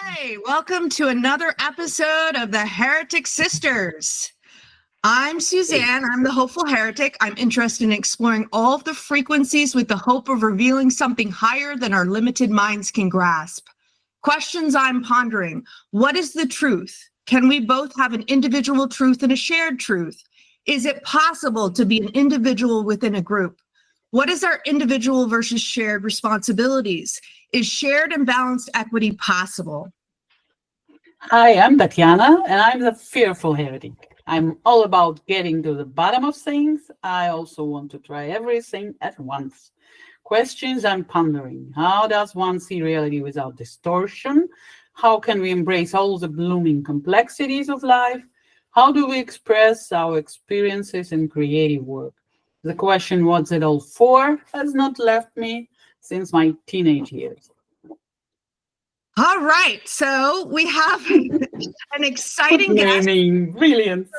Hi, welcome to another episode of the Heretic Sisters. I'm Suzanne. I'm the hopeful heretic. I'm interested in exploring all of the frequencies with the hope of revealing something higher than our limited minds can grasp. Questions I'm pondering. What is the truth? Can we both have an individual truth and a shared truth? Is it possible to be an individual within a group? What is our individual versus shared responsibilities? Is shared and balanced equity possible? Hi, I'm Tatiana, and I'm the fearful heretic. I'm all about getting to the bottom of things. I also want to try everything at once. Questions I'm pondering. How does one see reality without distortion? How can we embrace all the blooming complexities of life? How do we express our experiences in creative work? The question, what's it all for, has not left me since my teenage years. All right, so we have an exciting guest. Brilliant.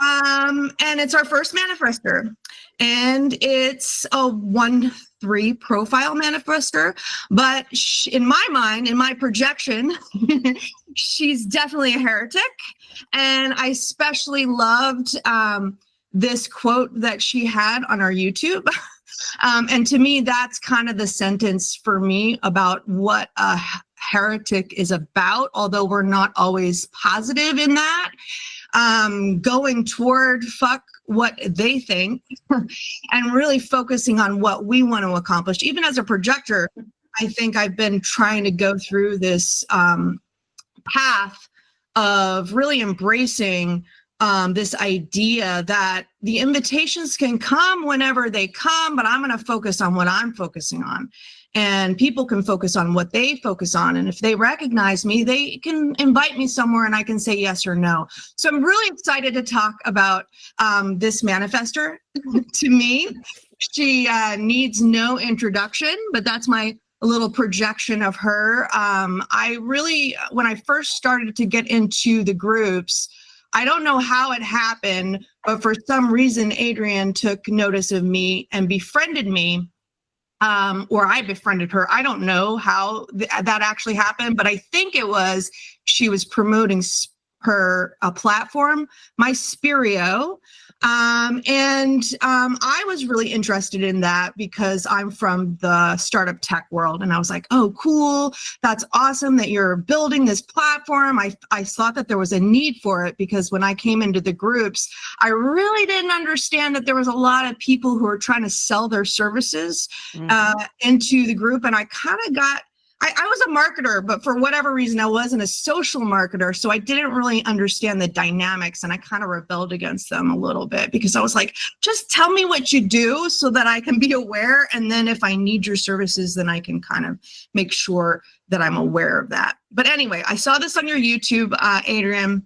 And it's our first manifestor, and it's a 1-3 profile manifestor, but in my mind, in my projection, she's definitely a heretic. And I especially loved this quote that she had on our YouTube. And to me, that's kind of the sentence for me about what a heretic is about, although we're not always positive in that. Going toward fuck what they think and really focusing on what we want to accomplish. Even as a projector, I think I've been trying to go through this path of really embracing this idea that the invitations can come whenever they come, but I'm going to focus on what I'm focusing on. And people can focus on what they focus on. And if they recognize me, they can invite me somewhere and I can say yes or no. So I'm really excited to talk about this manifestor. To me, she needs no introduction, but that's my little projection of her. I really, when I first started to get into the groups, I don't know how it happened, but for some reason, Adrienne took notice of me and befriended me. Or I befriended her. I don't know how that actually happened, but I think it was she was promoting her platform, My Spirio. I was really interested in that because I'm from the startup tech world. And I was like, oh, cool. That's awesome that you're building this platform. I thought that there was a need for it because when I came into the groups, I really didn't understand that there was a lot of people who were trying to sell their services into the group. And I kind of got, I was a marketer, but for whatever reason, I wasn't a social marketer. So I didn't really understand the dynamics and I kind of rebelled against them a little bit because I was like, just tell me what you do so that I can be aware. And then if I need your services, then I can kind of make sure that I'm aware of that. But anyway, I saw this on your YouTube, Adrienne,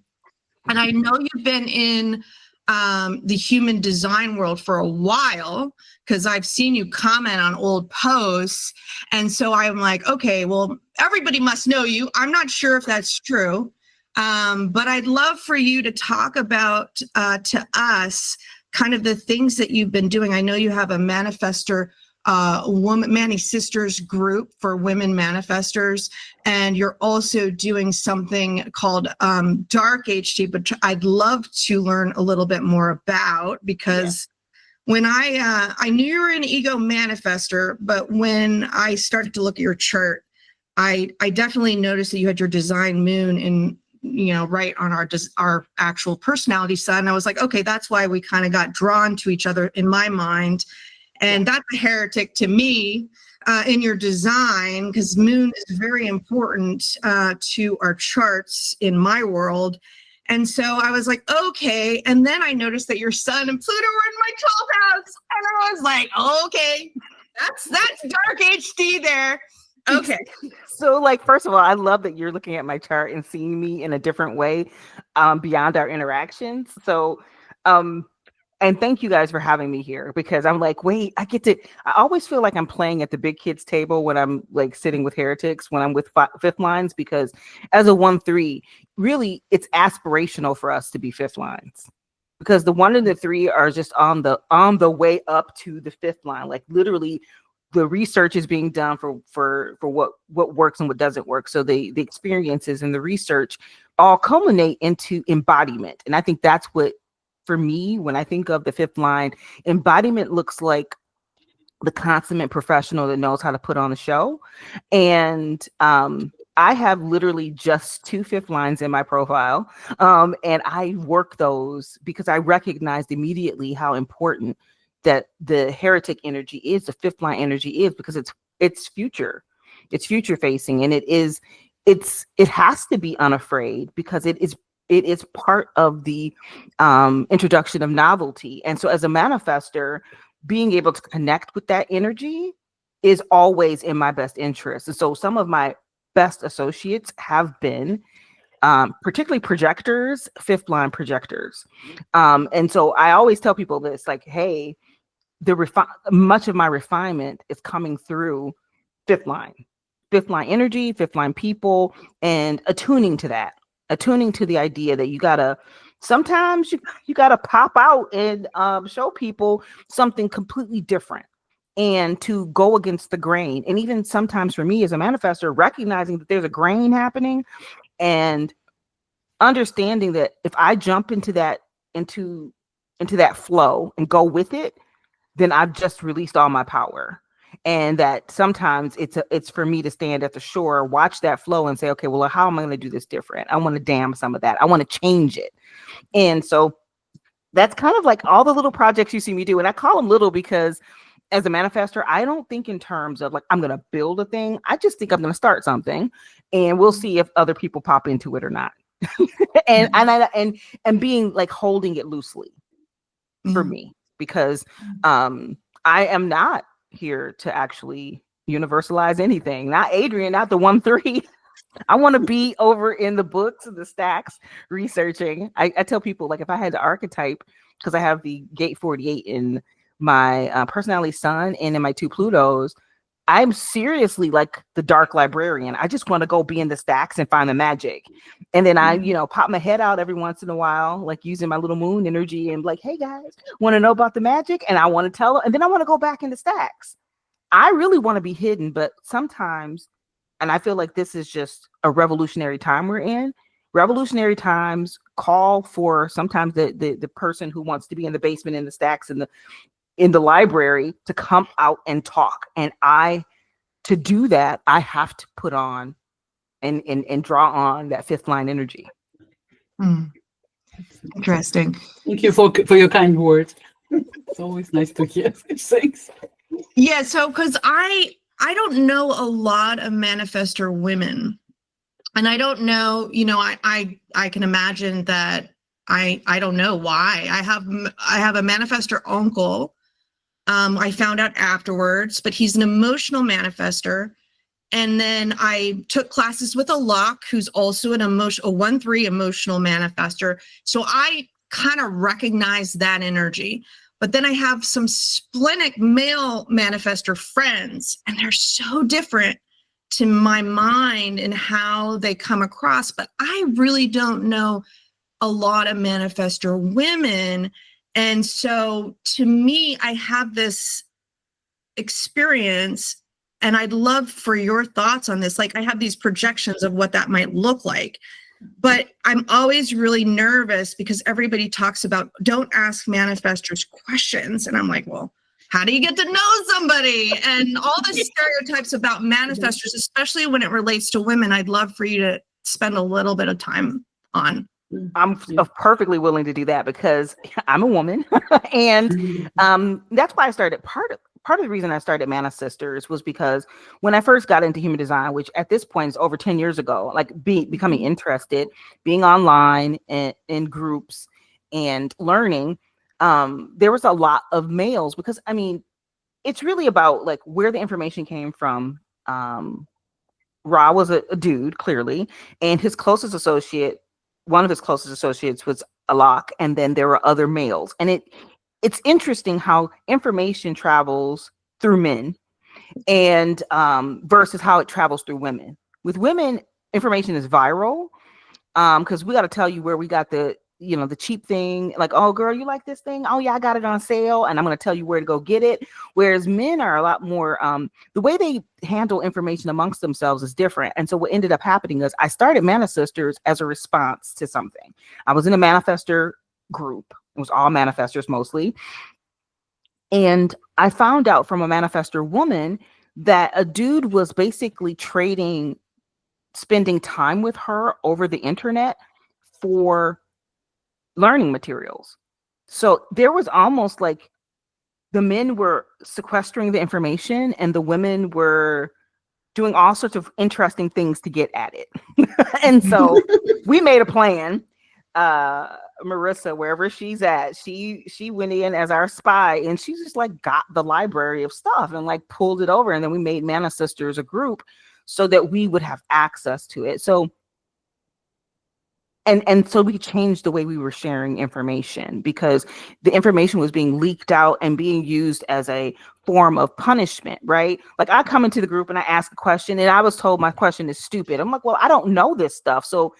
and I know you've been in the human design world for a while because I've seen you comment on old posts. And so I'm like, okay, well, everybody must know you. I'm not sure if that's true, but I'd love for you to talk about to us kind of the things that you've been doing. I know you have a manifestor Manny Sisters group for women manifestors, and you're also doing something called Dark HT, but I'd love to learn a little bit more about because when I knew you were an ego manifestor, but when I started to look at your chart, I definitely noticed that you had your design moon in, right on our actual personality sun. I was like, okay, that's why we kind of got drawn to each other in my mind. And that's a heretic to me in your design, because moon is very important to our charts in my world. And so I was like, okay. And then I noticed that your sun and Pluto were in my 12th house. And I was like, okay, that's Dark HD there. Okay. So, first of all, I love that you're looking at my chart and seeing me in a different way beyond our interactions. So, and thank you guys for having me here because I'm like, wait, I always feel like I'm playing at the big kids table when I'm sitting with heretics, when I'm with fifth lines, because as a 1-3, really it's aspirational for us to be fifth lines because the 1 and the 3 are just on the way up to the fifth line. Literally the research is being done for what works and what doesn't work. So the experiences and the research all culminate into embodiment. And I think that's what, for me, when I think of the fifth line, embodiment looks like the consummate professional that knows how to put on a show. And I have literally just 2 fifth lines in my profile. And I work those because I recognized immediately how important that the heretic energy is, the fifth line energy is, because it's future facing. And it has to be unafraid, because it is part of the introduction of novelty. And so as a manifestor, being able to connect with that energy is always in my best interest. And so some of my best associates have been particularly projectors, fifth line projectors. And so I always tell people this, like, hey, much of my refinement is coming through fifth line energy, fifth line people, and attuning to the idea that you gotta, sometimes you gotta pop out and show people something completely different, and to go against the grain. And even sometimes for me as a manifestor, recognizing that there's a grain happening and understanding that if I jump into that flow and go with it, then I've just released all my power. And that sometimes it's for me to stand at the shore, watch that flow, and say, okay, well, how am I going to do this different? I want to dam some of that. I want to change it. And so that's kind of like all the little projects you see me do. And I call them little because as a manifestor, I don't think in terms of like, I'm going to build a thing. I just think I'm going to start something, and we'll see if other people pop into it or not. and being like holding it loosely for me, because I am not here to actually universalize anything. Not Adrian, not the 1-3. I want to be over in the books and the stacks researching. I tell people, like, if I had the archetype, because I have the gate 48 in my personality sun and in my 2 Plutos, I'm seriously like the dark librarian. I just want to go be in the stacks and find the magic. And then I, pop my head out every once in a while, like using my little moon energy and like, hey guys, want to know about the magic? And I want to tell, and then I want to go back in the stacks. I really want to be hidden, but sometimes, and I feel like this is just a revolutionary time we're in. Revolutionary times call for sometimes the person who wants to be in the basement, in the stacks, in the library, to come out and talk. And to do that, I have to put on and draw on that fifth line energy. Interesting. Thank you for your kind words. It's always nice to hear these things. Yeah, so because I don't know a lot of manifestor women, and I don't know, I can imagine that I don't know why. I have a manifestor uncle. I found out afterwards, but he's an emotional manifestor. And then I took classes with a lock who's also a 1-3 emotional manifestor. So I kind of recognize that energy. But then I have some splenic male manifestor friends, and they're so different to my mind and how they come across. But I really don't know a lot of manifestor women. And so to me, I have this experience, and I'd love for your thoughts on this. Like, I have these projections of what that might look like, but I'm always really nervous because everybody talks about don't ask manifestors questions. And I'm like, well, how do you get to know somebody? And all the stereotypes about manifestors, especially when it relates to women, I'd love for you to spend a little bit of time on. I'm perfectly willing to do that because I'm a woman. And that's why I started. Part of the reason I started Mana Sisters was because when I first got into human design, which at this point is over 10 years ago, like becoming interested, being online and in groups and learning, there was a lot of males because, I mean, it's really about like where the information came from. Ra was a dude, clearly, and his closest associate, one of his closest associates was Alok, and then there were other males. And it's interesting how information travels through men and versus how it travels through women. With women, information is viral because we got to tell you where we got the the cheap thing, like, oh girl, you like this thing? Oh yeah, I got it on sale and I'm going to tell you where to go get it. Whereas men are a lot more, the way they handle information amongst themselves is different. And so what ended up happening is I started Manifestors as a response to something. I was in a Manifestor group. It was all Manifestors mostly. And I found out from a Manifestor woman that a dude was basically spending time with her over the internet for learning materials. So there was almost like the men were sequestering the information and the women were doing all sorts of interesting things to get at it. And so we made a plan. Marissa, wherever she's at, she went in as our spy and she just like got the library of stuff and like pulled it over. And then we made Mana Sisters a group so that we would have access to it. So and so we changed the way we were sharing information because the information was being leaked out and being used as a form of punishment, right? Like I come into the group and I ask a question and I was told my question is stupid. I'm like, well, I don't know this stuff. So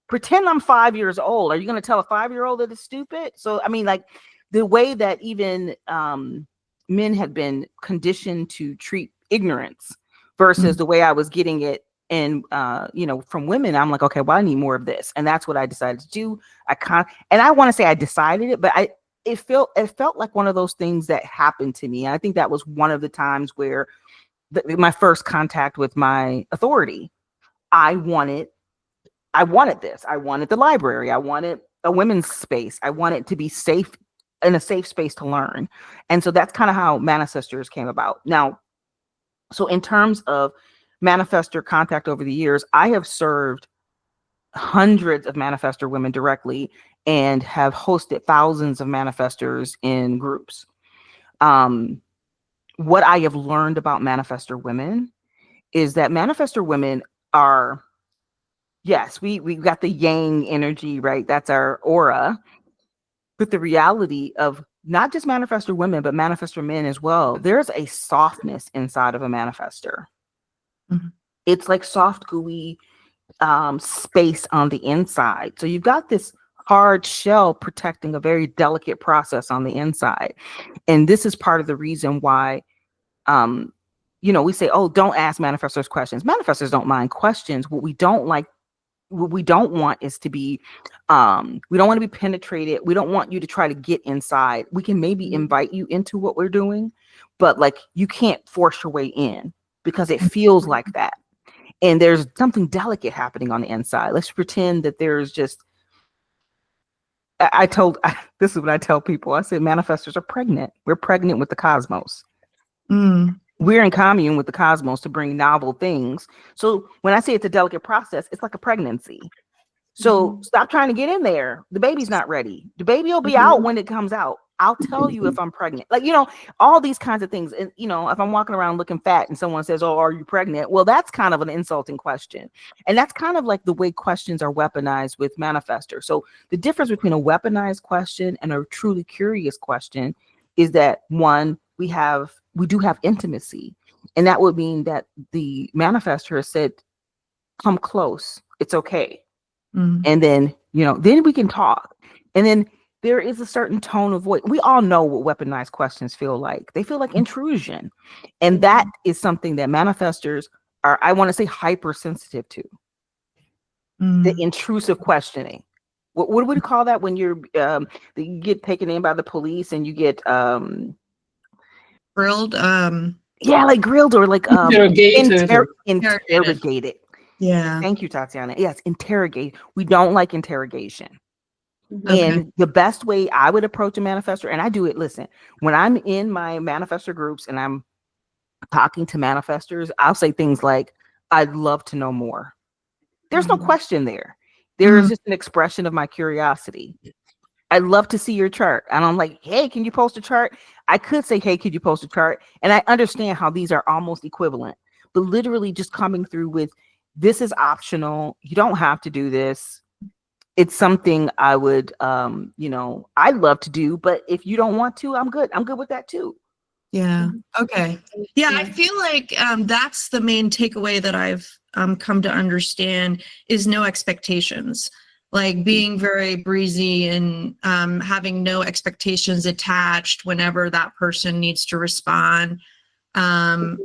pretend I'm 5 years old. Are you going to tell a 5-year-old that it's stupid? So, I mean, like the way that even men had been conditioned to treat ignorance versus the way I was getting it. And, from women, I'm like, okay, well, I need more of this. And that's what I decided to do. And I want to say I decided it, but it felt like one of those things that happened to me. And I think that was one of the times where my first contact with my authority, I wanted this. I wanted the library. I wanted a women's space. I wanted to be safe in a safe space to learn. And so that's kind of how Mana Sisters came about. Now, so in terms of Manifestor contact over the years, I have served hundreds of Manifestor women directly and have hosted thousands of Manifestors in groups. What I have learned about Manifestor women is that Manifestor women are, yes, we got the yang energy, right? That's our aura. But the reality of not just Manifestor women, but Manifestor men as well, there's a softness inside of a Manifestor. Mm-hmm. It's like soft, gooey space on the inside. So you've got this hard shell protecting a very delicate process on the inside. And this is part of the reason why, we say, oh, don't ask manifestors questions. Manifestors don't mind questions. What we don't want is to be, we don't want to be penetrated. We don't want you to try to get inside. We can maybe invite you into what we're doing, but like you can't force your way in because it feels like that. And there's something delicate happening on the inside. Let's pretend that there's just, this is what I tell people. I said, manifestors are pregnant. We're pregnant with the cosmos. We're in commune with the cosmos to bring novel things. So when I say it's a delicate process, it's like a pregnancy. So stop trying to get in there. The baby's not ready. The baby will be out when it comes out. I'll tell you if I'm pregnant. Like, all these kinds of things. And, if I'm walking around looking fat and someone says, oh, are you pregnant? Well, that's kind of an insulting question. And that's kind of like the way questions are weaponized with Manifestor. So the difference between a weaponized question and a truly curious question is that, one, we do have intimacy. And that would mean that the Manifestor has said, come close. It's okay. And then, then we can talk. And then there is a certain tone of voice. We all know what weaponized questions feel like. They feel like intrusion. And that is something that manifestors are, I want to say, hypersensitive to. The intrusive questioning. What would we call that when you get taken in by the police and you get grilled? Yeah, like grilled or like interrogated. Yeah. Thank you, Tatiana. Yes, interrogate. We don't like interrogation. Okay. And the best way I would approach a manifestor, and I do it, listen, when I'm in my manifestor groups and I'm talking to manifestors, I'll say things like, I'd love to know more. There's no question there. There is just an expression of my curiosity. I'd love to see your chart. And I'm like, hey, can you post a chart? I could say, hey, could you post a chart? And I understand how these are almost equivalent, but literally just coming through with, this is optional. You don't have to do this. It's something I would, I'd love to do, but if you don't want to, I'm good. I'm good with that too. Yeah. Okay. Yeah. I feel like that's the main takeaway that I've come to understand is no expectations. like being very breezy and having no expectations attached whenever that person needs to respond. And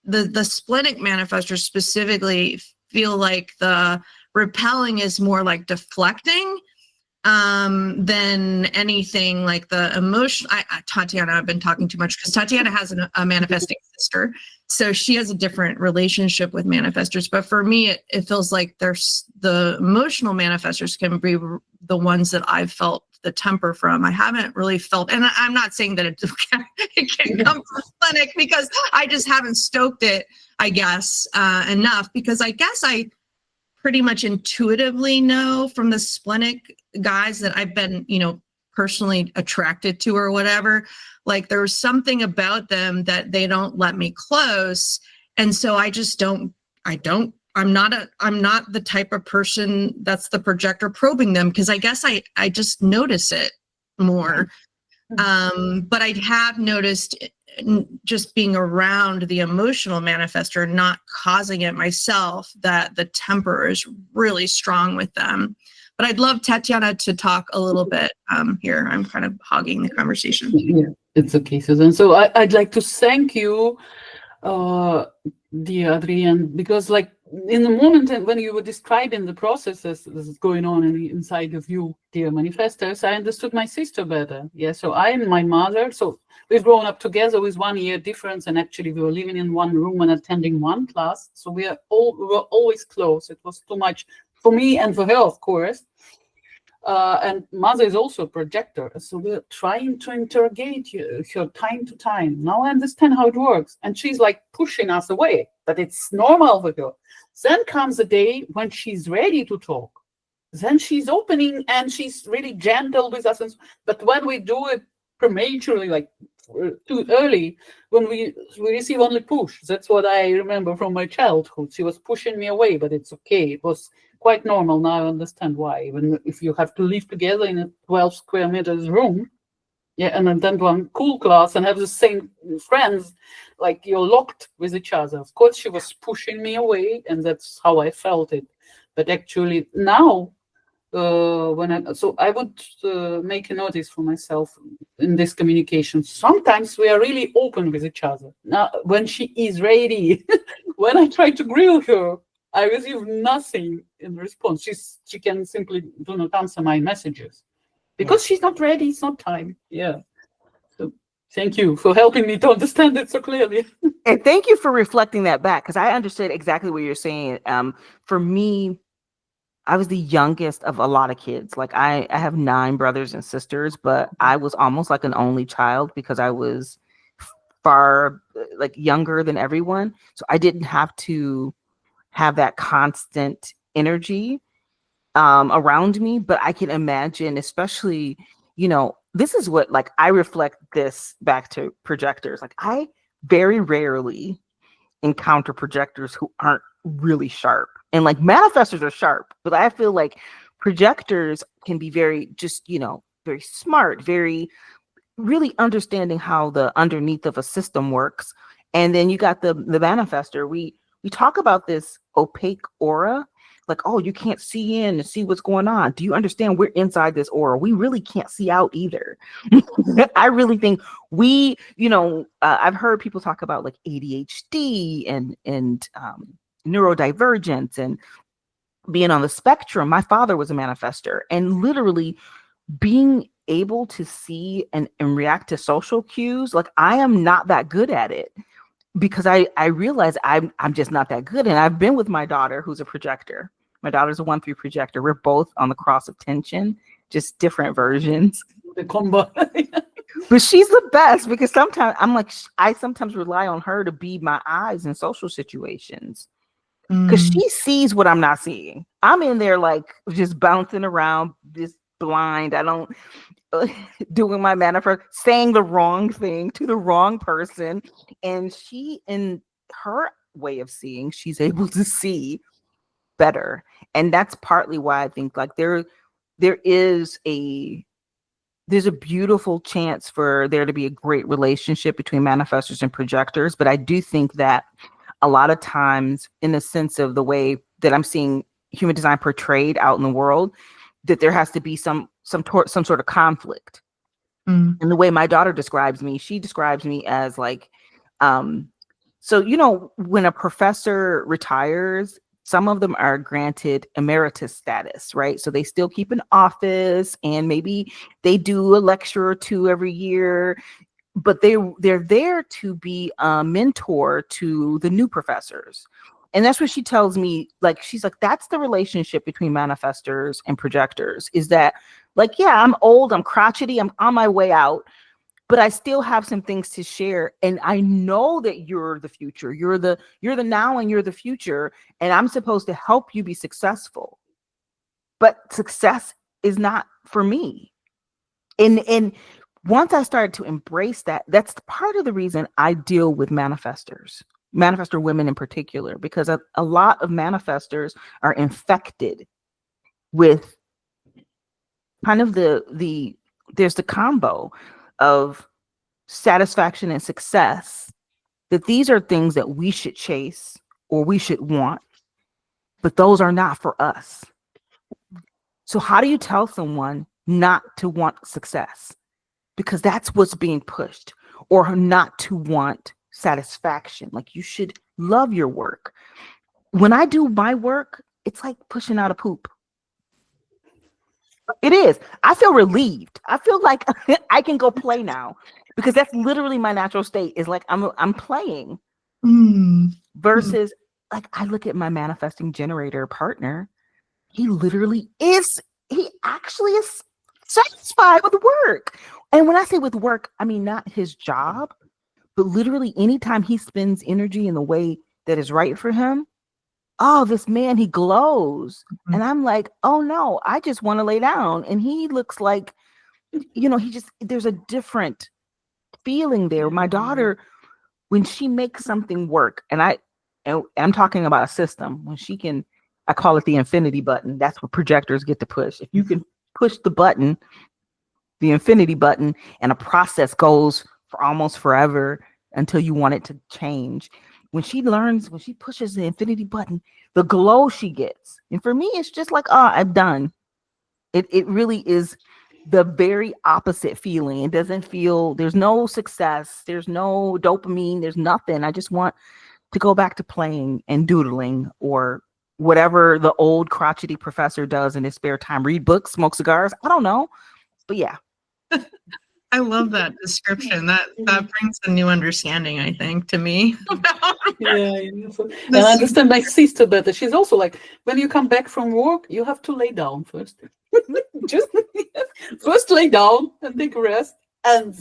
the splenic manifestors specifically feel like the repelling is more like deflecting than anything like the emotion. Tatiana, I've been talking too much because Tatiana has a manifesting sister. So she has a different relationship with manifestors. But for me, it feels like there's the emotional manifestors can be the ones that I've felt the temper from. I haven't really felt, and I'm not saying that it can come from splenic because I just haven't stoked it, I guess, enough, because I guess I pretty much intuitively know from the splenic guys that I've been, personally attracted to or whatever. Like there's something about them that they don't let me close. And so I just I'm not the type of person that's the projector probing them, because I guess I just notice it more. But I have noticed just being around the emotional manifestor, not causing it myself, that the temper is really strong with them. But I'd love Tatiana to talk a little bit here. I'm kind of hogging the conversation. Yeah, it's okay, Susan. So I'd like to thank you, dear Adrienne, because like in the moment when you were describing the processes that is going on inside of you, dear manifestors, I understood my sister better. Yeah, so I and my mother, so we've grown up together with 1 year difference, and actually we were living in one room and attending one class. So we were always close. It was too much for me and for her, of course. And mother is also a projector, so we're trying to interrogate her time to time. Now I understand how it works, and she's like pushing us away, but it's normal for her. Then comes a day when she's ready to talk. Then she's opening and she's really gentle with us. But when we do it prematurely, like too early, when we receive only push. That's what I remember from my childhood. She was pushing me away, but it's okay. It was quite normal. Now I understand why. Even if you have to live together in a 12 square meters room, yeah, and then one cool class and have the same friends, like you're locked with each other. Of course, she was pushing me away, and that's how I felt it. But actually now, I would make a notice for myself in this communication. Sometimes we are really open with each other. Now, when she is ready, when I try to grill her, I receive nothing in response. She can simply do not answer my messages because she's not ready. It's not time. Yeah. So thank you for helping me to understand it so clearly. And thank you for reflecting that back, because I understood exactly what you're saying. For me, I was the youngest of a lot of kids. Like I have 9 brothers and sisters, but I was almost like an only child because I was far like younger than everyone. So I didn't have to have that constant energy around me. But I can imagine, especially, this is what, like, I reflect this back to projectors. Like I very rarely encounter projectors who aren't really sharp, and like manifestors are sharp, but I feel like projectors can be very just, very smart, very really understanding how the underneath of a system works. And then you got the manifestor. We talk about this opaque aura, like, oh, you can't see in and see what's going on. Do you understand? We're inside this aura. We really can't see out either. I really think we, I've heard people talk about like ADHD and neurodivergence and being on the spectrum. My father was a manifestor, and literally being able to see and react to social cues. Like I am not that good at it, because I realize I'm just not that good. And I've been with my daughter, who's a projector. My daughter's a 1-3 projector. We're both on the cross of tension, just different versions. The combo. But she's the best, because sometimes I'm like, I sometimes rely on her to be my eyes in social situations, because she sees what I'm not seeing. I'm in there like just bouncing around, just blind. I don't doing my manifest, saying the wrong thing to the wrong person, and she, in her way of seeing, she's able to see better. And that's partly why I think like there's a beautiful chance for there to be a great relationship between manifestors and projectors. But I do think that a lot of times, in the sense of the way that I'm seeing human design portrayed out in the world, that there has to be some sort of conflict. Mm. And the way my daughter describes me, she describes me as like, so, you know, when a professor retires, some of them are granted emeritus status, right? So they still keep an office and maybe they do a lecture or two every year, but they're there to be a mentor to the new professors. And that's what she tells me. Like, she's like, that's the relationship between manifestors and projectors, is that like, yeah, I'm old, I'm crotchety, I'm on my way out, but I still have some things to share. And I know that you're the future. You're the now and you're the future. And I'm supposed to help you be successful. But success is not for me. And once I started to embrace that, that's part of the reason I deal with manifestor women in particular, because a lot of manifestors are infected with kind of there's the combo of satisfaction and success, that these are things that we should chase or we should want, but those are not for us. So how do you tell someone not to want success? Because that's what's being pushed, or not to want satisfaction. Like, you should love your work. When I do my work, it's like pushing out a poop. It is. I feel relieved. I feel like I can go play now, because that's literally my natural state, is like I'm playing. Versus like, I look at my manifesting generator partner. He actually is satisfied with work. And when I say with work, I mean not his job, but literally anytime he spends energy in the way that is right for him, oh, this man, he glows. And I'm like, oh no, I just want to lay down. And he looks like, you know, there's a different feeling there. My daughter, when she makes something work, and I'm talking about a system, when she can, I call it the infinity button. That's what projectors get to push. If you can push the button, the infinity button, and a process goes for almost forever until you want it to change. When she pushes the infinity button, the glow she gets. And for me, it's just like, oh, I'm done. It really is the very opposite feeling. It doesn't feel, there's no success, there's no dopamine, there's nothing. I just want to go back to playing and doodling, or whatever the old crotchety professor does in his spare time. Read books, smoke cigars. I don't know. But yeah. I love that description. That brings a new understanding, I think, to me. And I understand my sister better. She's also like, when you come back from work, you have to lay down first. Just first lay down and take a rest, and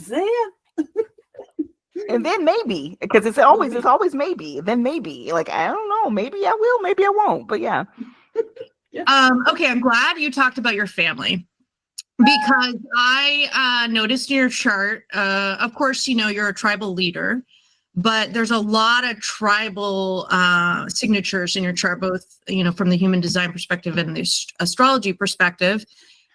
then maybe, because it's always maybe. Then maybe, like, I don't know, maybe I will, maybe I won't. But yeah. Okay, I'm glad you talked about your family, because I noticed in your chart, of course, you know, you're a tribal leader, but there's a lot of tribal signatures in your chart, both, you know, from the human design perspective and the astrology perspective.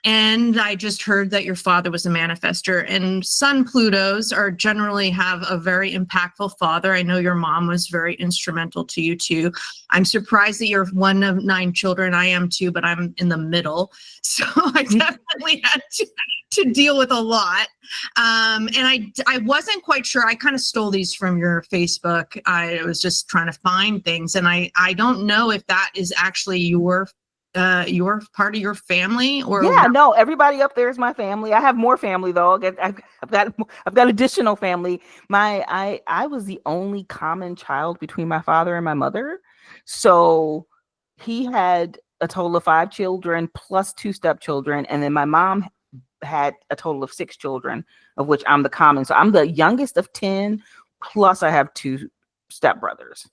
And I just heard that your father was a manifestor, and Sun Plutos generally have a very impactful father. I know your mom was very instrumental to you too. I'm surprised that you're one of 9 children. I am too, but I'm in the middle. So I definitely had to deal with a lot. And I wasn't quite sure. I kind of stole these from your Facebook. I was just trying to find things, and I don't know if that is actually your part of your family, or no, everybody up there is my family. I have more family though. I've got additional family. I was the only common child between my father and my mother, so he had a total of 5 children plus 2 stepchildren, and then my mom had a total of 6 children, of which I'm the common. So I'm the youngest of 10, plus I have 2 stepbrothers.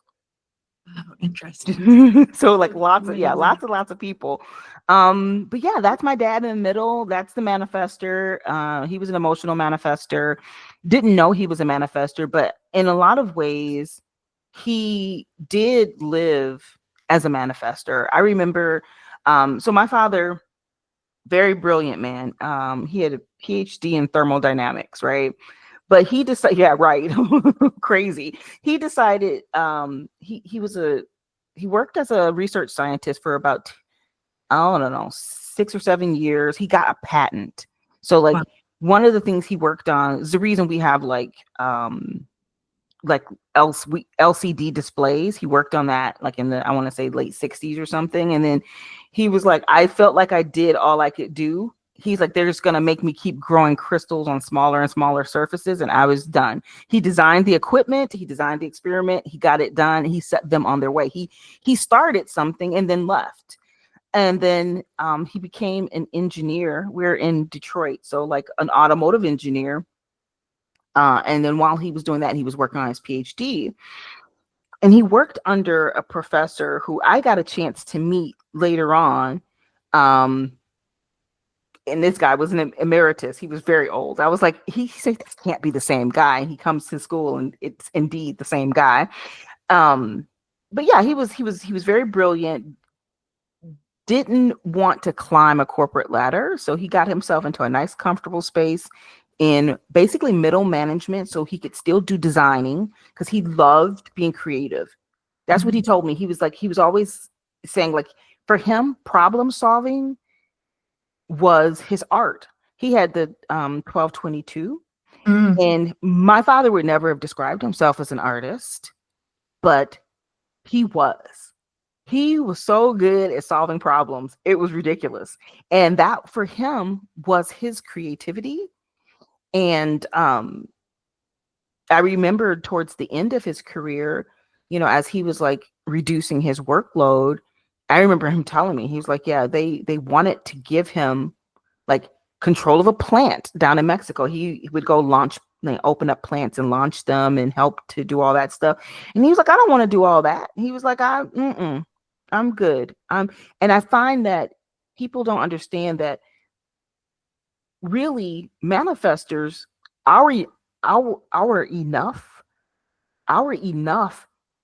Oh, interesting. So like lots of people. But yeah, that's my dad in the middle. That's the manifestor. He was an emotional manifestor. Didn't know he was a manifestor, but in a lot of ways, he did live as a manifestor. I remember, so my father, very brilliant man. He had a PhD in thermodynamics, right? But he decided, yeah, right. Crazy. He decided he worked as a research scientist for about I don't know, 6 or 7 years. He got a patent. So like Wow. one of the things he worked on is the reason we have like LCD displays. He worked on that like in the, I want to say late 60s or something. And then he was like, I felt like I did all I could do. He's like, they're just going to make me keep growing crystals on smaller and smaller surfaces. And I was done. He designed the equipment. He designed the experiment. He got it done. He set them on their way. He started something and then left. And then he became an engineer. We're in Detroit. So like an automotive engineer. And then while he was doing that, he was working on his PhD. And he worked under a professor who I got a chance to meet later on. And this guy was an emeritus. He was very old. I was like, he said, this can't be the same guy. He comes to school and it's indeed the same guy. But yeah, he was very brilliant. Didn't want to climb a corporate ladder. So he got himself into a nice, comfortable space in basically middle management so he could still do designing because he loved being creative. That's what he told me. He was always saying like for him, problem solving was his art. He had the 1222 and my father would never have described himself as an artist, but he was. He was so good at solving problems. It was ridiculous. And that for him was his creativity. And I remember towards the end of his career, you know, as he was like reducing his workload, I remember him telling me, he was like, yeah, they wanted to give him like control of a plant down in Mexico. He would go open up plants and launch them and help to do all that stuff. And he was like, I don't want to do all that. He was like, I'm good. And I find that people don't understand that really manifestors, our enough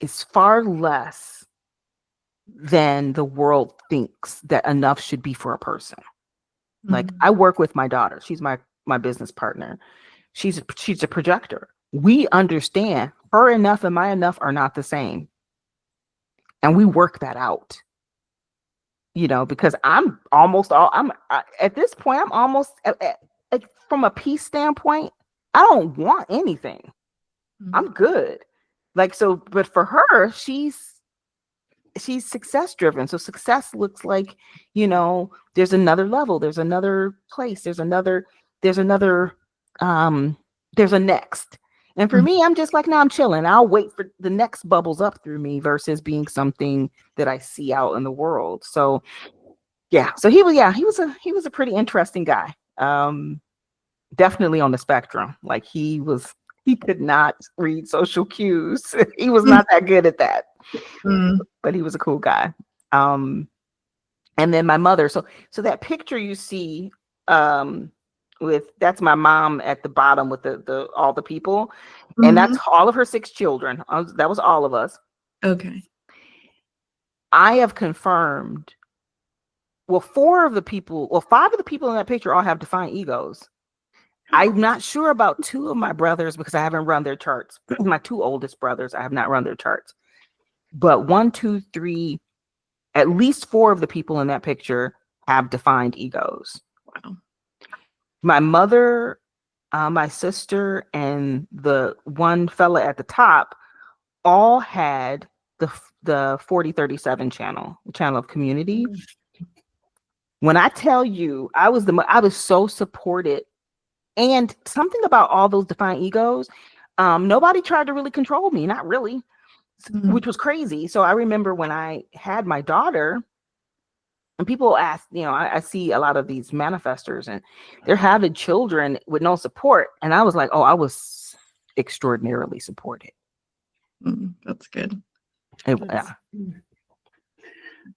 is far less than the world thinks that enough should be for a person. Like I work with my daughter. She's my business partner. She's a projector. We understand her enough and my enough are not the same. And we work that out, you know, because at this point, I'm almost like from a peace standpoint, I don't want anything. I'm good. Like, so, but for her, she's success driven. So success looks like, you know, there's another level, there's another place, there's a next. And for me, I'm just like, no, I'm chilling. I'll wait for the next bubbles up through me versus being something that I see out in the world. So yeah. So he was a pretty interesting guy. Definitely on the spectrum. Like he could not read social cues. He was not that good at that, but he was a cool guy. And then my mother. So that picture you see, that's my mom at the bottom with the all the people, and that's all of her 6 children. That was all of us. Okay. I have confirmed. Well, 5 of the people in that picture all have defined egos. I'm not sure about 2 of my brothers because I haven't run their charts. My 2 oldest brothers, I have not run their charts. But 1, 2, 3, at least 4 of the people in that picture have defined egos. Wow. My mother, my sister, and the one fella at the top all had the 4037 channel of community. When I tell you, I was so supported. And something about all those defined egos, nobody tried to really control me, not really, which was crazy. So I remember when I had my daughter, and people ask, you know, I see a lot of these manifestors and they're having children with no support. And I was like, oh, I was extraordinarily supported. That's good. Yeah.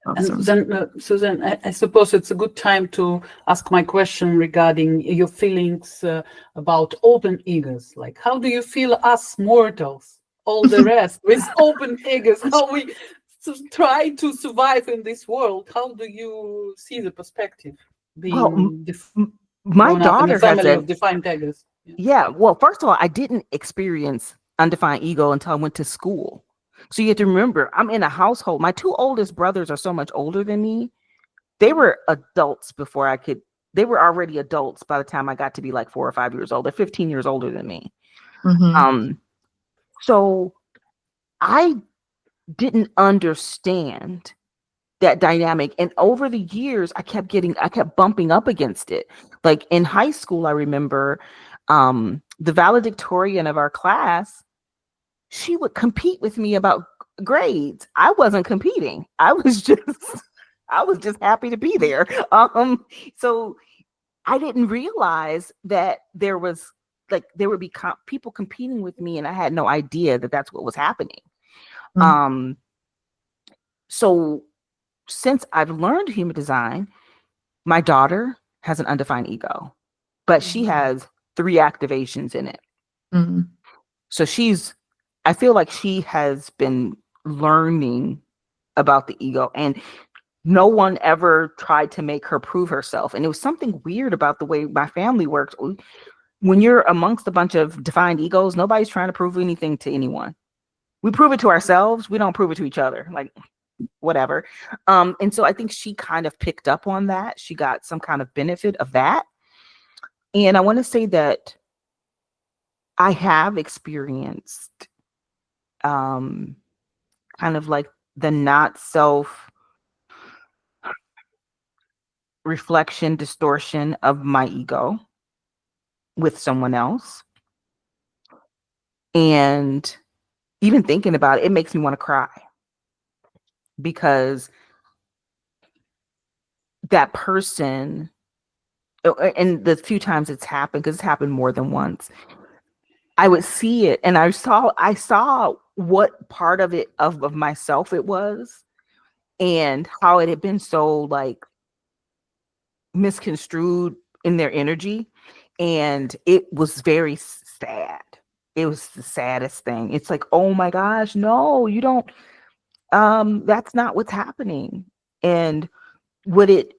Awesome. Then, Susan, I suppose it's a good time to ask my question regarding your feelings about open egos. Like, how do you feel us mortals, all the rest, with open egos? How we try to survive in this world? How do you see the perspective? Being my daughter has of defined egos. Yeah. Well, first of all, I didn't experience undefined ego until I went to school. So you have to remember, I'm in a household. My 2 oldest brothers are so much older than me. they were adults before they were already adults by the time I got to be like 4 or 5 years old. They're 15 years older than me. So I didn't understand that dynamic. And over the years, I kept bumping up against it. Like in high school, I remember the valedictorian of our class, she would compete with me about grades. I wasn't competing. I was just happy to be there. So I didn't realize that there would be people competing with me, and I had no idea that that's what was happening. So since I've learned human design, my daughter has an undefined ego, but she has 3 activations in it. So I feel like she has been learning about the ego, and no one ever tried to make her prove herself. And it was something weird about the way my family works. When you're amongst a bunch of defined egos, nobody's trying to prove anything to anyone. We prove it to ourselves. We don't prove it to each other. Like, whatever. And so I think she kind of picked up on that. She got some kind of benefit of that. And I want to say that I have experienced kind of like the not self reflection distortion of my ego with someone else. And even thinking about it, it makes me want to cry, because that person, and the few times it's happened, because it's happened more than once, I would see it and I saw what part of it of myself it was, and how it had been so like misconstrued in their energy. And it was very sad. It was the saddest thing. It's like, oh my gosh, no, you don't, that's not what's happening. And what it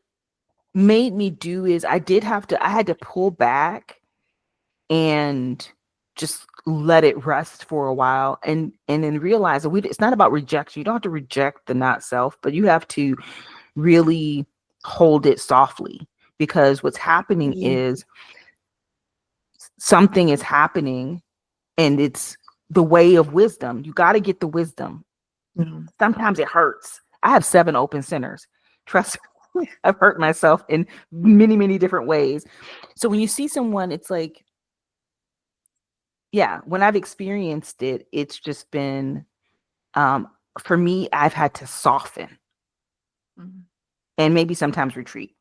made me do is I had to pull back and just let it rest for a while, and then realize that it's not about rejection. You don't have to reject the not self, but you have to really hold it softly, because what's happening is something is happening, and it's the way of wisdom. You got to get the wisdom. Sometimes it hurts. I have 7 open centers. Trust me, I've hurt myself in many, many different ways. So when you see someone, it's like, yeah, when I've experienced it, it's just been, for me, I've had to soften and maybe sometimes retreat,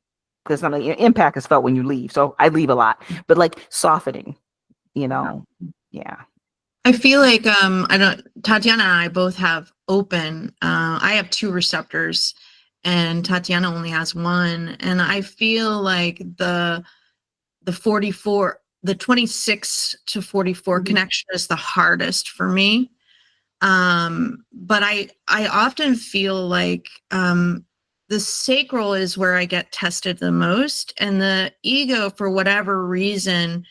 because impact is felt when you leave. So I leave a lot, but like softening, yeah. I feel like Tatiana and I both have open. I have 2 receptors, and Tatiana only has 1. And I feel like the 44, the 26 to 44 connection is the hardest for me. But I often feel like the sacral is where I get tested the most, and the ego, for whatever reason,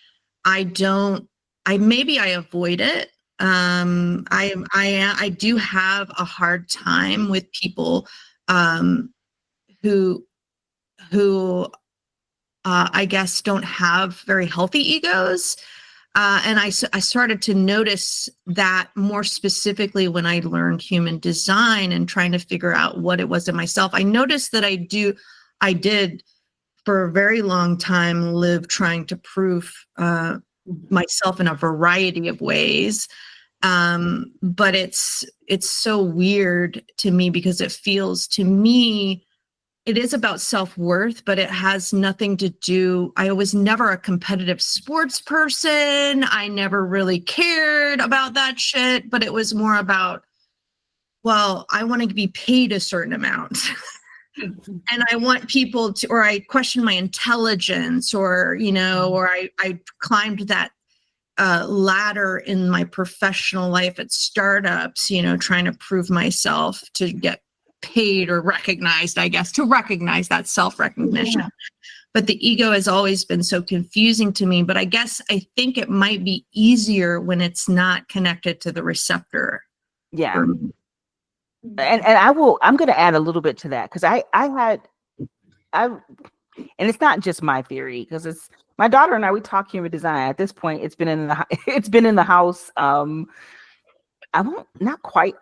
maybe I avoid it. I do have a hard time with people who I guess don't have very healthy egos. And I started to notice that more specifically when I learned human design and trying to figure out what it was in myself. I noticed that I did for a very long time live trying to prove myself in a variety of ways. But it's so weird to me, because it feels to me, it is about self-worth, but it has nothing to do. I was never a competitive sports person. I never really cared about that shit, but it was more about, well, I want to be paid a certain amount. And I want people to, or I question my intelligence, or, or I climbed that ladder in my professional life at startups, trying to prove myself to get paid or recognized, I guess, to recognize that self-recognition. Yeah. But the ego has always been so confusing to me. But I think it might be easier when it's not connected to the receptor. Yeah. And I'm going to add a little bit to that, because I had and it's not just my theory, because it's my daughter and I, we talk human design. At this point, it's been in the it's been in the house. I won't not quite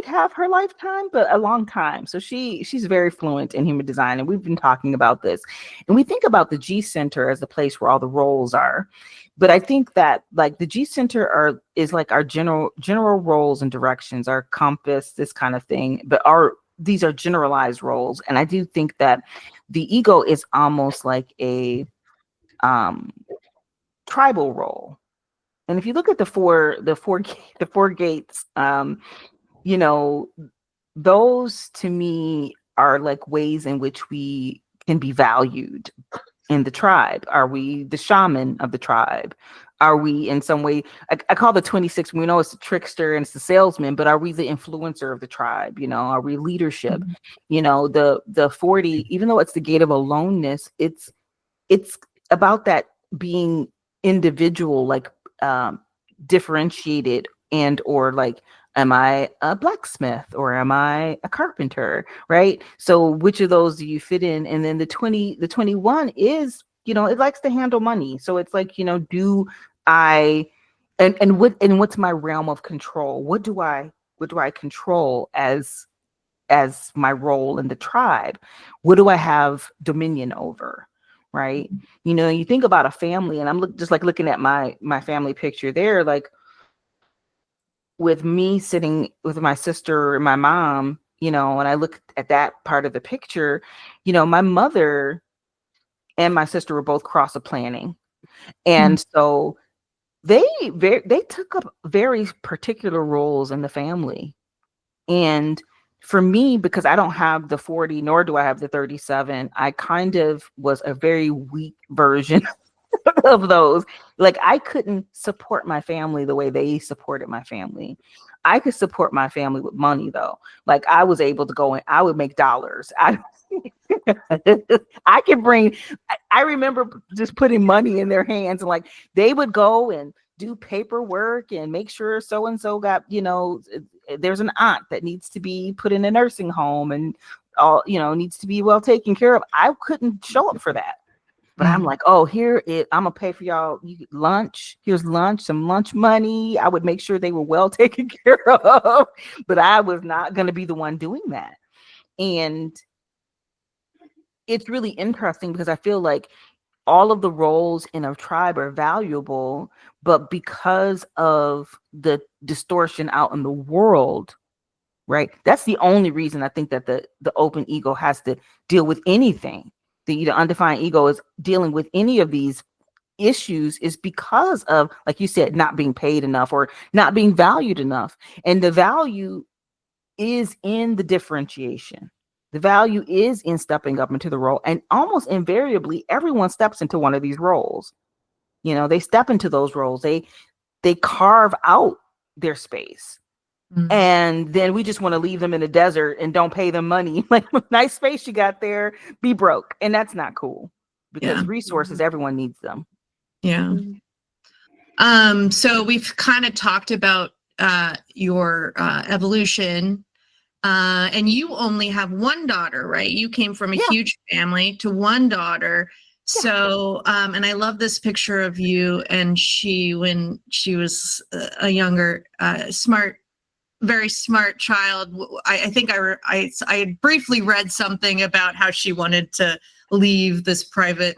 half her lifetime, but a long time. So she's very fluent in human design, and we've been talking about this. And we think about the G center as the place where all the roles are. But I think that like the G center is like our general roles and directions, our compass, this kind of thing. But these are generalized roles. And I do think that the ego is almost like a tribal role. And if you look at the four gates, you know, those to me are like ways in which we can be valued in the tribe. Are we the shaman of the tribe? Are we in some way, I call the 26, we know it's the trickster and it's the salesman, but are we the influencer of the tribe? You know, are we leadership? Mm-hmm. You know, the 40, even though it's the gate of aloneness, it's about that being individual, like differentiated, and or like, am I a blacksmith or am I a carpenter, right? So which of those do you fit in? And then the 21 is, you know, it likes to handle money. So it's like, you know, do I, and what's my realm of control? What do I control as my role in the tribe? What do I have dominion over? Right. You know, you think about a family, and I'm just like looking at my family picture there, like with me sitting with my sister and my mom, you know, and I look at that part of the picture, you know, my mother and my sister were both cross of planning. And so they took up very particular roles in the family. And for me, because I don't have the 40, nor do I have the 37, I kind of was a very weak version of those. Like I couldn't support my family the way they supported my family. I could support my family with money though. Like I was able to go and I would make dollars. I can bring, I remember just putting money in their hands, and like they would go and do paperwork and make sure so-and-so got, you know, there's an aunt that needs to be put in a nursing home and all, you know, needs to be well taken care of. I couldn't show up for that. But I'm like, oh, I'm gonna pay for y'all lunch. Here's lunch, some lunch money. I would make sure they were well taken care of, but I was not gonna be the one doing that. And it's really interesting because I feel like all of the roles in a tribe are valuable, but because of the distortion out in the world, right? That's the only reason I think that the open ego has to deal with anything. The undefined ego is dealing with any of these issues is because of, like you said, not being paid enough or not being valued enough. And the value is in the differentiation. The value is in stepping up into the role. And almost invariably, everyone steps into one of these roles. You know, they step into those roles. They carve out their space. And then we just want to leave them in the desert and don't pay them money. Like, nice space you got there, be broke. And that's not cool, because resources, everyone needs them. Yeah. So we've kind of talked about your evolution, and you only have one daughter, right? You came from a huge family to one daughter. So, and I love this picture of you and she, when she was a younger, very smart child. I think I briefly read something about how she wanted to leave this private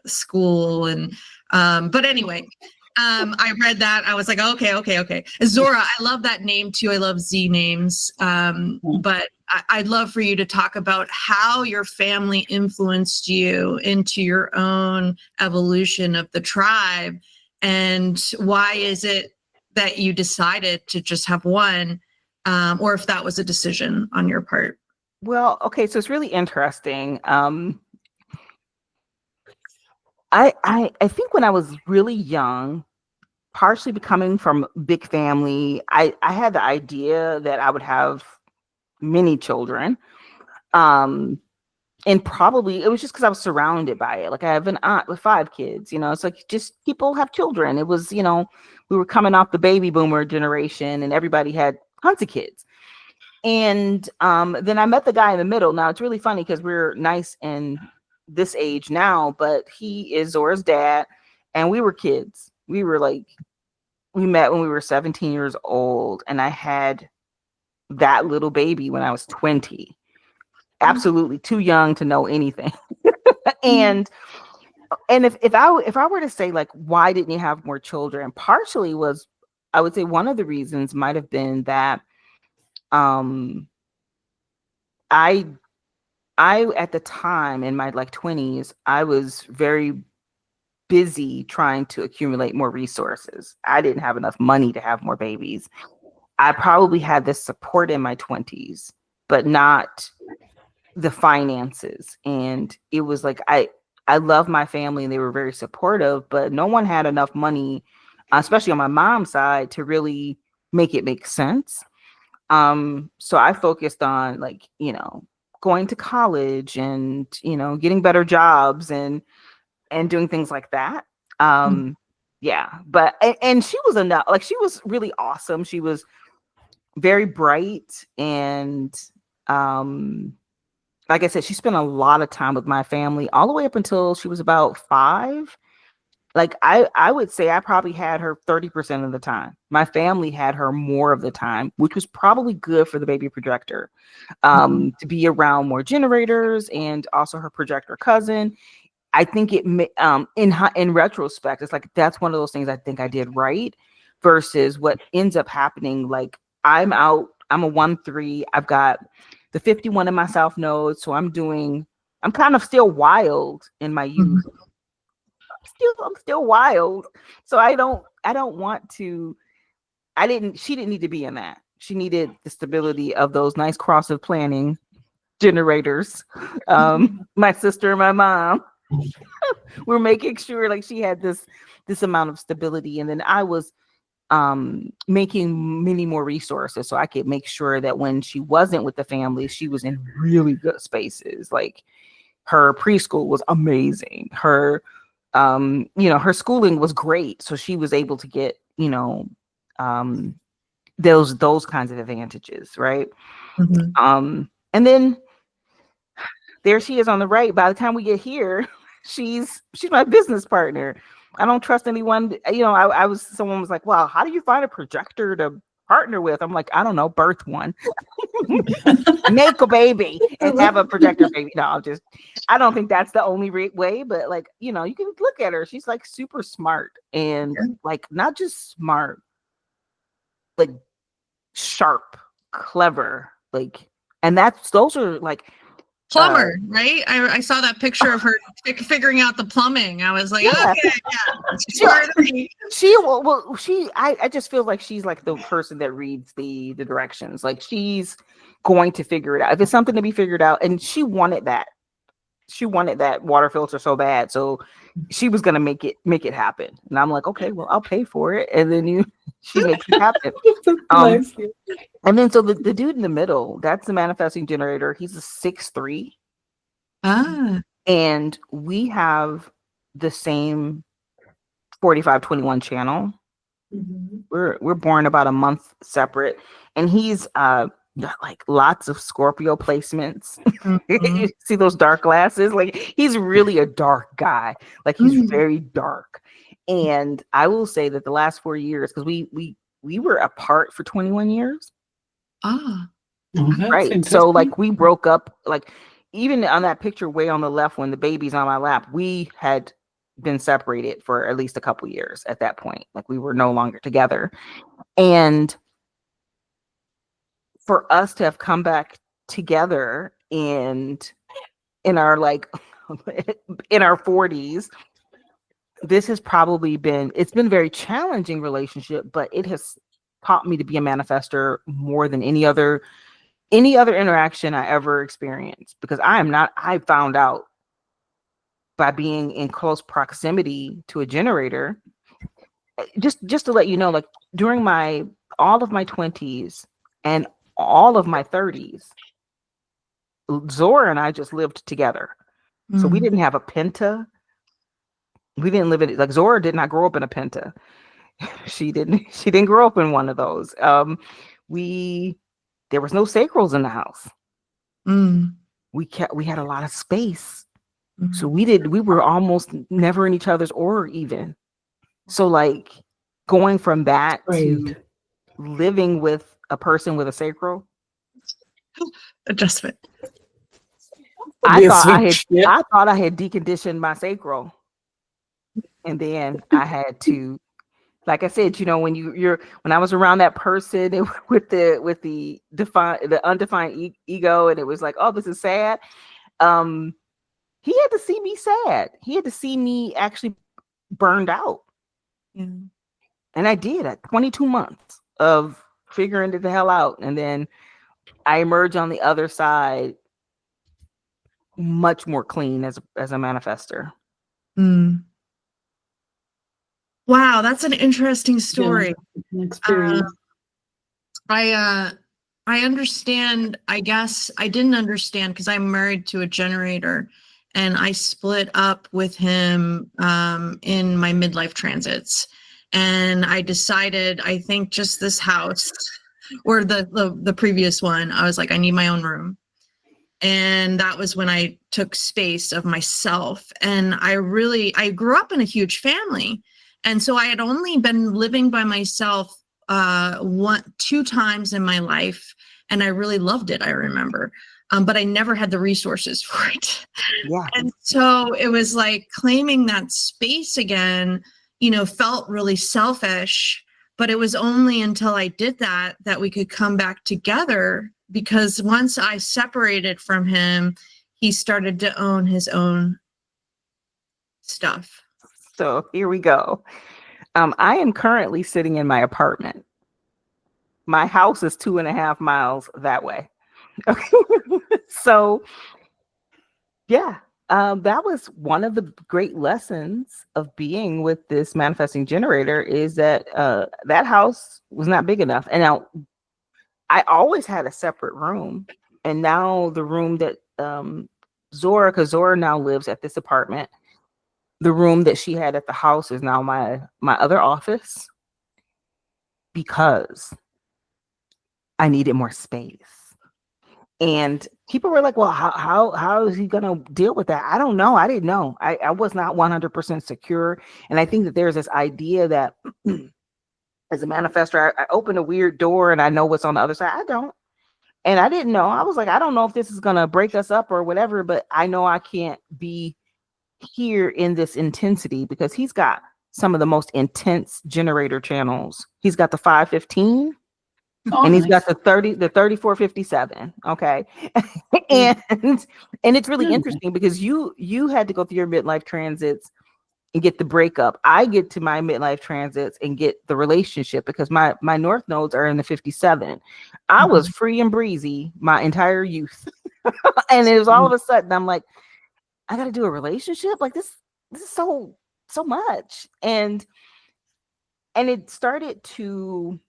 school, and but anyway, I read that. I was like, okay. Zora, I love that name too. I love Z names. But I'd love for you to talk about how your family influenced you into your own evolution of the tribe, and why is it that you decided to just have one, or if that was a decision on your part. Well, okay, so it's really interesting. I think when I was really young, partially coming from big family, I had the idea that I would have many children. And probably it was just because I was surrounded by it. Like I have an aunt with 5 kids, you know, it's like just people have children. It was, you know, we were coming off the baby boomer generation and everybody had tons of kids. And then I met the guy in the middle. Now it's really funny because we're nice in this age now, but he is Zora's dad, and we were kids. We met when we were 17 years old, and I had that little baby when I was 20. Absolutely too young to know anything. and if I were to say, like, why didn't you have more children? Partially was, I would say one of the reasons might have been that I at the time in my like 20s, I was very busy trying to accumulate more resources. I didn't have enough money to have more babies. I probably had this support in my 20s, but not the finances. And it was like I love my family and they were very supportive, but no one had enough money, especially on my mom's side, to really make it make sense. So I focused on, like, going to college and, getting better jobs and doing things like that. Yeah, but and she was enough. Like, she was really awesome. She was very bright, and like I said, she spent a lot of time with my family all the way up until she was about 5. Like, I would say I probably had her 30% of the time. My family had her more of the time, which was probably good for the baby projector, to be around more generators, and also her projector cousin. I think in retrospect, it's like, that's one of those things I think I did right, versus what ends up happening. Like, I'm a 1-3. I've got the 51 in my south node, so I'm kind of still wild in my youth. I'm still wild. So I don't want to. She didn't need to be in that. She needed the stability of those nice cross of planning generators. My sister and my mom were making sure, like, she had this amount of stability, and then I was making many more resources so I could make sure that when she wasn't with the family, she was in really good spaces. Like, her preschool was amazing. Her her schooling was great, so she was able to get those kinds of advantages, right? And then there she is on the right. By the time we get here, she's my business partner. I don't trust anyone. Someone was like, "Wow, how do you find a projector to partner with?" I'm like, "I don't know, birth one." Make a baby and have a projector baby. No, I don't think that's the only way, but, like, you can look at her. She's like super smart, and like, not just smart, like sharp, clever, like, and those are like plumber, right? I saw that picture of her figuring out the plumbing. I was like, okay, yeah. I just feel like she's like the person that reads the directions. Like, she's going to figure it out. If it's something to be figured out, and she wanted that water filter so bad, so she was gonna make it happen. And I'm like, okay, well, I'll pay for it. And then she makes it happen. And then so the dude in the middle, that's the manifesting generator. He's a 6'3". And we have the same 4521 channel. We're born about a month separate, and he's got like lots of Scorpio placements. You see those dark glasses? Like, he's really a dark guy. Like, he's very dark. And I will say that the last 4 years, because we were apart for 21 years. Right. So, like, we broke up, like, even on that picture way on the left when the baby's on my lap, we had been separated for at least a couple years at that point. Like, we were no longer together. And for us to have come back together in our like in our 40s, this has probably it's been a very challenging relationship, but it has taught me to be a manifester more than any other interaction I ever experienced, because I found out by being in close proximity to a generator. Just to let you know, like, during all of my 20s and all of my 30s, Zora and I just lived together. So we didn't have a Penta. We didn't live in, like, Zora did not grow up in a Penta. She didn't grow up in one of those. We there was no sacrals in the house. Mm. We had a lot of space. Mm. So we were almost never in each other's aura even. So like going from that to Great. living with a person with a sacral, Adjustment. Be a switch. Yeah. I thought I had deconditioned my sacral. And then I had to, like I said, you know, when when I was around that person with the undefined ego, and it was like, oh, this is sad. He had to see me sad. He had to see me actually burned out. Yeah. And I did at 22 months of figuring it the hell out. And then I emerged on the other side much more clean as a manifester. Mm. Wow, that's an interesting story. Yeah, an experience. I understand. I guess I didn't understand because I'm married to a generator, and I split up with him in my midlife transits, and I decided, I think just this house or the previous one, I was like, I need my own room. And that was when I took space of myself. And I grew up in a huge family. And so I had only been living by myself 2 times in my life. And I really loved it, I remember. But I never had the resources for it. Yeah. And so it was like claiming that space again, you know, felt really selfish. But it was only until I did that we could come back together, because once I separated from him, he started to own his own stuff. So here we go. I am currently sitting in my apartment. My house is 2.5 miles that way. Okay. So yeah, that was one of the great lessons of being with this manifesting generator, is that that house was not big enough. And now I always had a separate room. And now the room that Zora, because Zora now lives at this apartment, the room that she had at the house is now my other office, because I needed more space. And people were like, well, how is he going to deal with that? I don't know. I didn't know. I was not 100% secure. And I think that there's this idea that as a manifestor, I open a weird door and I know what's on the other side. I don't. And I didn't know. I was like, I don't know if this is going to break us up or whatever, but I know I can't be here in this intensity, because he's got some of the most intense generator channels. He's got the 515. Oh, and he's nice. got the 3457. Okay. and it's really interesting because you had to go through your midlife transits and get the breakup. I get to my midlife transits and get the relationship, because my north nodes are in the 57. I was free and breezy my entire youth. And it was all of a sudden I'm like, I got to do a relationship? Like this is so much. And it started to,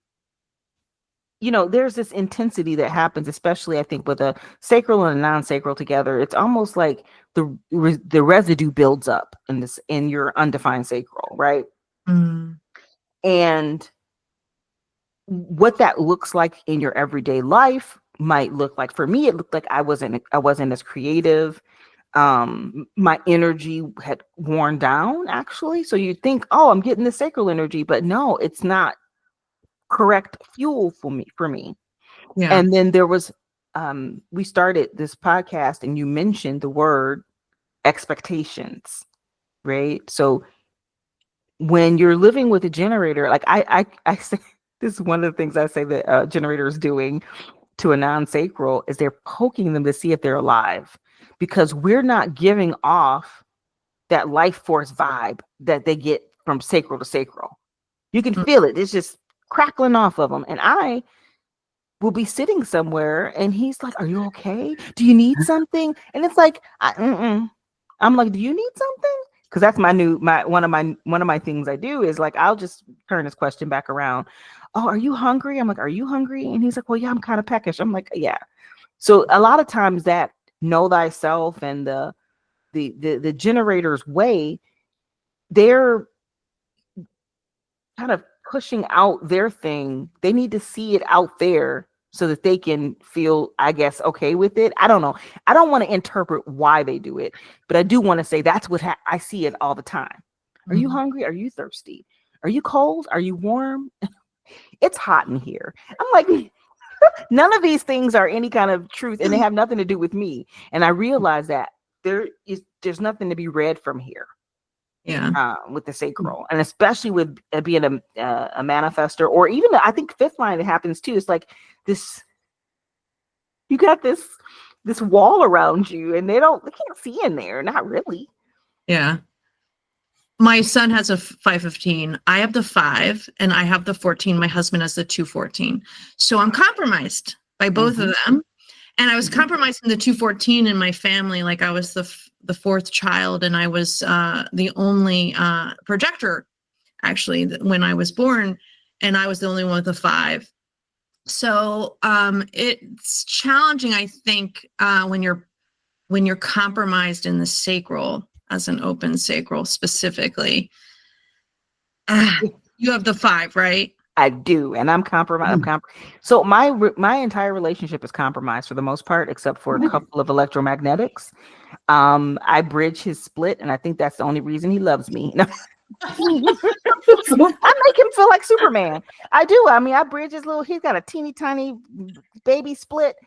you know, there's this intensity that happens, especially I think with a sacral and a non-sacral together. It's almost like the residue builds up in your undefined sacral, right? Mm. And what that looks like in your everyday life might look like, for me, it looked like I wasn't as creative. My energy had worn down, actually. So you think, oh, I'm getting the sacral energy, but no, it's not correct fuel for me. Yeah. And then there was we started this podcast and you mentioned the word expectations, right? So when you're living with a generator, like I say, this is one of the things I say that a generator is doing to a non-sacral, is they're poking them to see if they're alive, because we're not giving off that life force vibe that they get from sacral to sacral. You can feel it. It's just crackling off of them. And I will be sitting somewhere and he's like, are you okay? Do you need something? And it's like, I'm like, do you need something? Because that's one of my things I do is like, I'll just turn this question back around. Oh, are you hungry? I'm like, are you hungry? And he's like, well, yeah, I'm kind of peckish. I'm like, yeah. So a lot of times that know thyself and the generator's way, they're kind of pushing out their thing. They need to see it out there so that they can feel, I guess, okay with it. I don't know. I don't want to interpret why they do it, but I do want to say that's what I see it all the time. Are you hungry? Are you thirsty? Are you cold? Are you warm? It's hot in here. I'm like, none of these things are any kind of truth, and they have nothing to do with me. And I realize that there's nothing to be read from here. Yeah. With the sacral, and especially with being a manifestor, or even I think fifth line, it happens too. It's like this, you got this wall around you, and they can't see in there, not really. Yeah. My son has a 515. I have the 5, and I have the 14. My husband has the 214. So I'm compromised by both of them. And I was compromised in the 214 in my family. Like I was the fourth child, and I was the only projector, actually, when I was born, and I was the only one with a 5. So it's challenging, I think, when you're compromised in the sacral, as an open sacral specifically. You have the 5, right? I do, and I'm compromised. So my entire relationship is compromised for the most part, except for a couple of electromagnetics. I bridge his split, and I think that's the only reason he loves me. I make him feel like Superman. I do. I mean, I bridge his little. He's got a teeny tiny baby split,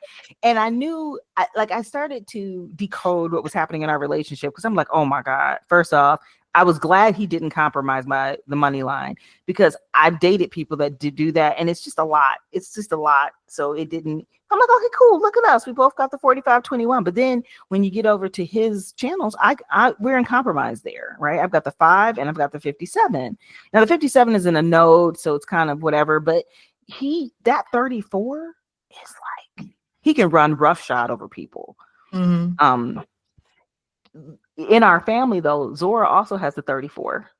and I knew. I started to decode what was happening in our relationship, because I'm like, oh my God. First off, I was glad he didn't compromise the money line, because I've dated people that do that, and it's just a lot. It's just a lot. So it didn't. I'm like, okay, cool. Look at us. We both got the 4521. But then when you get over to his channels, we're in compromise there, right? I've got the 5 and I've got the 57. Now the 57 is in a node, so it's kind of whatever. But that 34 is like, he can run roughshod over people. In our family, though, Zora also has the 34.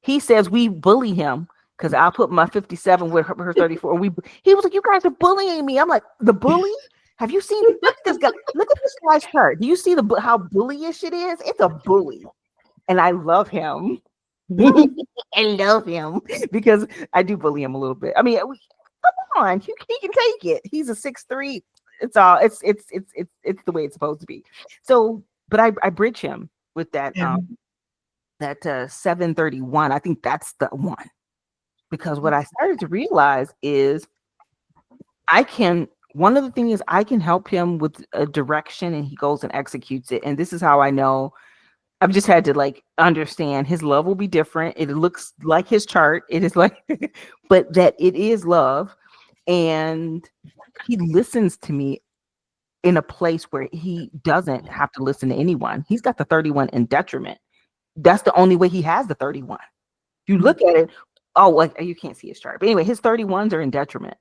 He says we bully him because I'll put my 57 with her 34. He was like, you guys are bullying me. I'm like, the bully? Have you seen? Look at this guy. Look at this guy's chart. Do you see how bullyish it is? It's a bully, and I love him. I love him because I do bully him a little bit. I mean, come on, he can take it. He's a 6'3". It's the way it's supposed to be. So, but I bridge him with that 731. I think that's the one, because what I started to realize is one of the things is I can help him with a direction, and he goes and executes it. And this is how I know. I've just had to understand his love will be different. It looks like his chart. It is like, but that it is love. And he listens to me in a place where he doesn't have to listen to anyone. He's got the 31 in detriment. That's the only way he has the 31. You look at it, you can't see his chart. But anyway, his 31s are in detriment.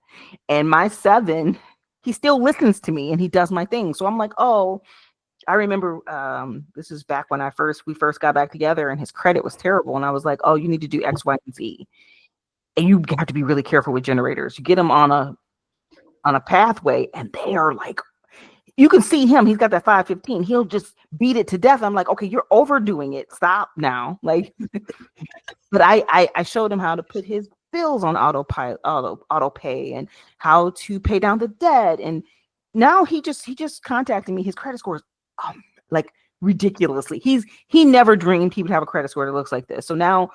And my 7, he still listens to me and he does my thing. So I'm like, I remember this is back when we first got back together, and his credit was terrible. And I was like, you need to do X, Y, and Z. And you have to be really careful with generators. You get them on a pathway, and they are like, you can see him. He's got that 515. He'll just beat it to death. I'm like, okay, you're overdoing it. Stop now. But I showed him how to put his bills on auto pay, and how to pay down the debt. And now he just contacted me. His credit score is ridiculously. He never dreamed he would have a credit score that looks like this. So now,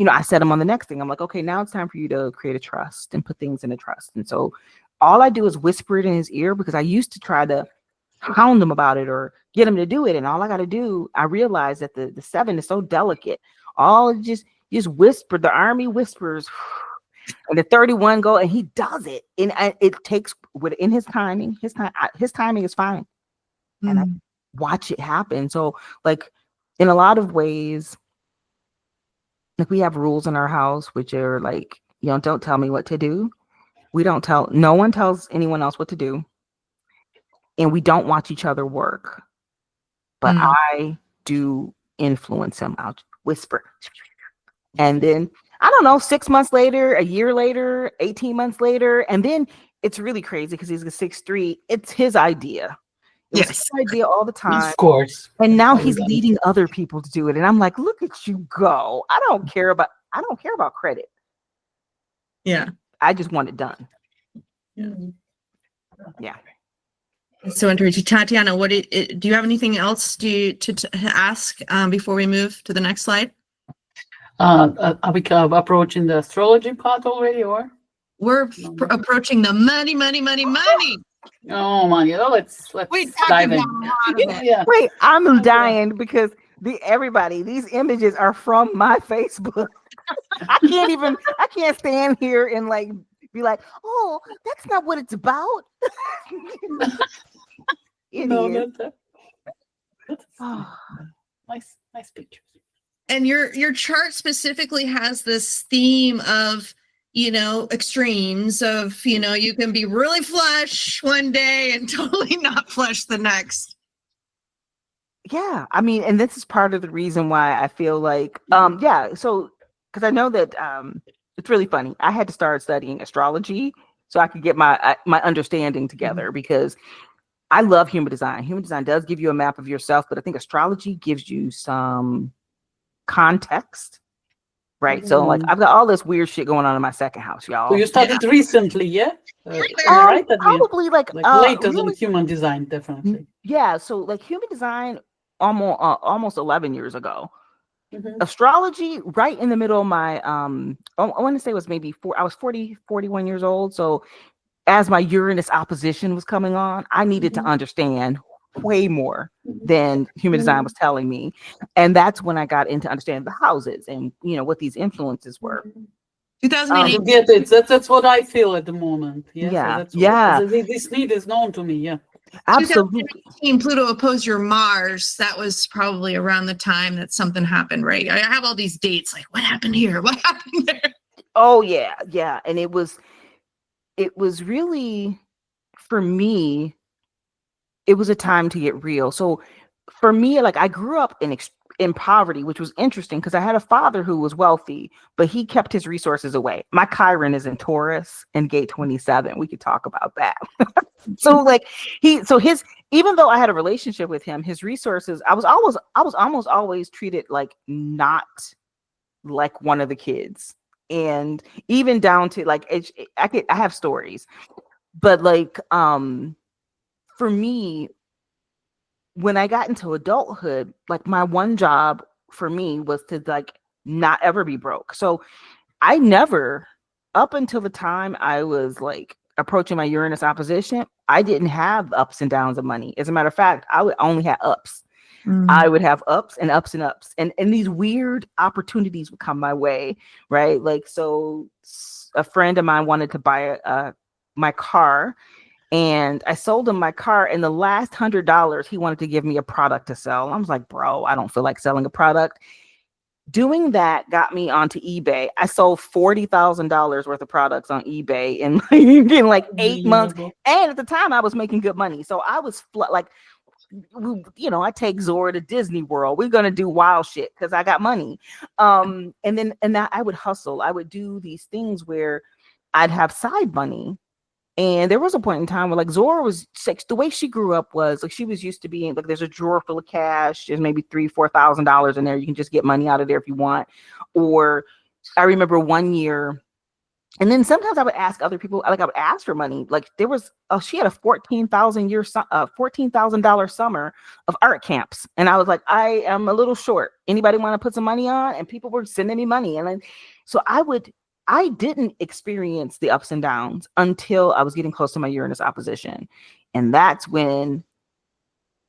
I set him on the next thing. I'm like, okay, now it's time for you to create a trust and put things in a trust. And so all I do is whisper it in his ear, because I used to try to hound him about it or get him to do it. And all I got to do, I realized that the 7 is so delicate. All just whisper, the army whispers, and the 31 go, and he does it. And it takes in his timing. His timing is fine. And I watch it happen. So in a lot of ways, we have rules in our house, which are don't tell me what to do. No one tells anyone else what to do. And we don't watch each other work. But I do influence him. I'll whisper. And then, I don't know, 6 months later, a year later, 18 months later. And then it's really crazy because he's a 6'3". It's his idea. It was his idea all the time. Of course. And now he's leading other people to do it. And I'm like, look at you go. I don't care about credit. Yeah. I just want it done. Yeah. Yeah. So interesting. Tatiana, do you have anything else to ask before we move to the next slide? Are we approaching the astrology part already, or? We're approaching the money. Oh man, let's We talked dive about in. a lot of it. Yeah. Wait, I'm dying because these images are from my Facebook. I can't stand here and like be like, oh, that's not what it's about. No, that's Oh, nice pictures. And your chart specifically has this theme of, extremes of, you can be really flush one day and totally not flush the next. yeah, I mean, and this is part of the reason why I feel like, so because I know that it's really funny. I had to start studying astrology so I could get my understanding together because I love human design. Human design does give you a map of yourself, but I think astrology gives you some context, right? So like I've got all this weird shit going on in my second house, y'all. So you started recently, yeah? Right? Probably like later really, than human design, definitely. Yeah, so like human design almost 11 years ago. Mm-hmm. Astrology right in the middle of my I want to say it was maybe I was 41 years old. So as my Uranus opposition was coming on, I needed to understand way more than human design was telling me. And that's when I got into understanding the houses and what these influences were. 2008. That's what I feel at the moment. Yeah. So this need is known to me. Yeah. Absolutely. 2018, Pluto opposed your Mars. That was probably around the time that something happened, right? I have all these dates. Like, what happened here? What happened there? Oh yeah, and it was really, for me, it was a time to get real. So for me, like I grew up in poverty, which was interesting because I had a father who was wealthy, but he kept his resources away. My Chiron is in Taurus and gate 27. We could talk about that. So like even though I had a relationship with him, his resources, I was almost always treated like not like one of the kids. And even down to like I have stories, but like for me, when I got into adulthood, like my one job for me was to like not ever be broke. So I never, up until the time I was like approaching my Uranus opposition, I didn't have ups and downs of money. As a matter of fact, I would only have ups. I would have ups and ups and ups, and these weird opportunities would come my way, right? Like, so a friend of mine wanted to buy my car, and I sold him my car, and the last $100 he wanted to give me a product to sell. I was like, bro, I don't feel like selling a product. Doing that got me onto eBay. I sold $40,000 worth of products on eBay in like 8 months, and at the time I was making good money, so I was like, I take Zora to Disney World. We're gonna do wild shit because I got money. And that I would hustle. I would do these things where I'd have side money. And there was a point in time where like Zora was sick. The way she grew up was like she was used to being like there's a drawer full of cash. There's maybe $3,000-$4,000 in there. You can just get money out of there if you want. Or I remember one year. And then sometimes I would ask other people, like I would ask for money. Like she had a $14,000 summer of art camps. And I was like, I am a little short. Anybody want to put some money on? And people were sending me money. And then, so I didn't experience the ups and downs until I was getting close to my Uranus opposition. And that's when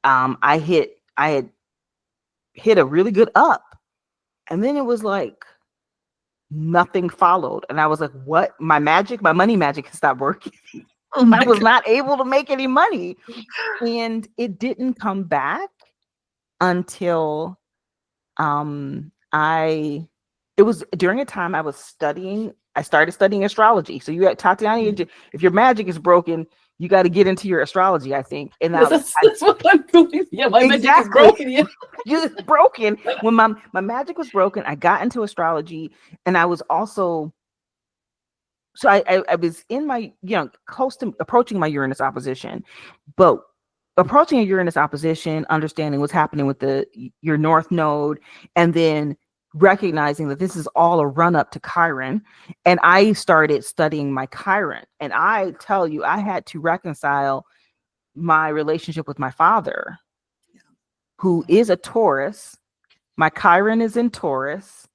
I had hit a really good up. And then it was like, nothing followed. And I was like, what? My money magic has stopped working. I was not able to make any money. And it didn't come back until it was during a time I started studying astrology. So you got Tatiana, if your magic is broken, you got to get into your astrology, I think. And that's what I'm doing. Yeah, my magic is broken. Yeah. It's broken. When my magic was broken, I got into astrology, and I was also, so I was in my, close to approaching my Uranus opposition, but approaching a Uranus opposition, understanding what's happening with your North Node, and then recognizing that this is all a run up to Chiron. And I started studying my Chiron. And I tell you, I had to reconcile my relationship with my father, who is a Taurus. My Chiron is in Taurus,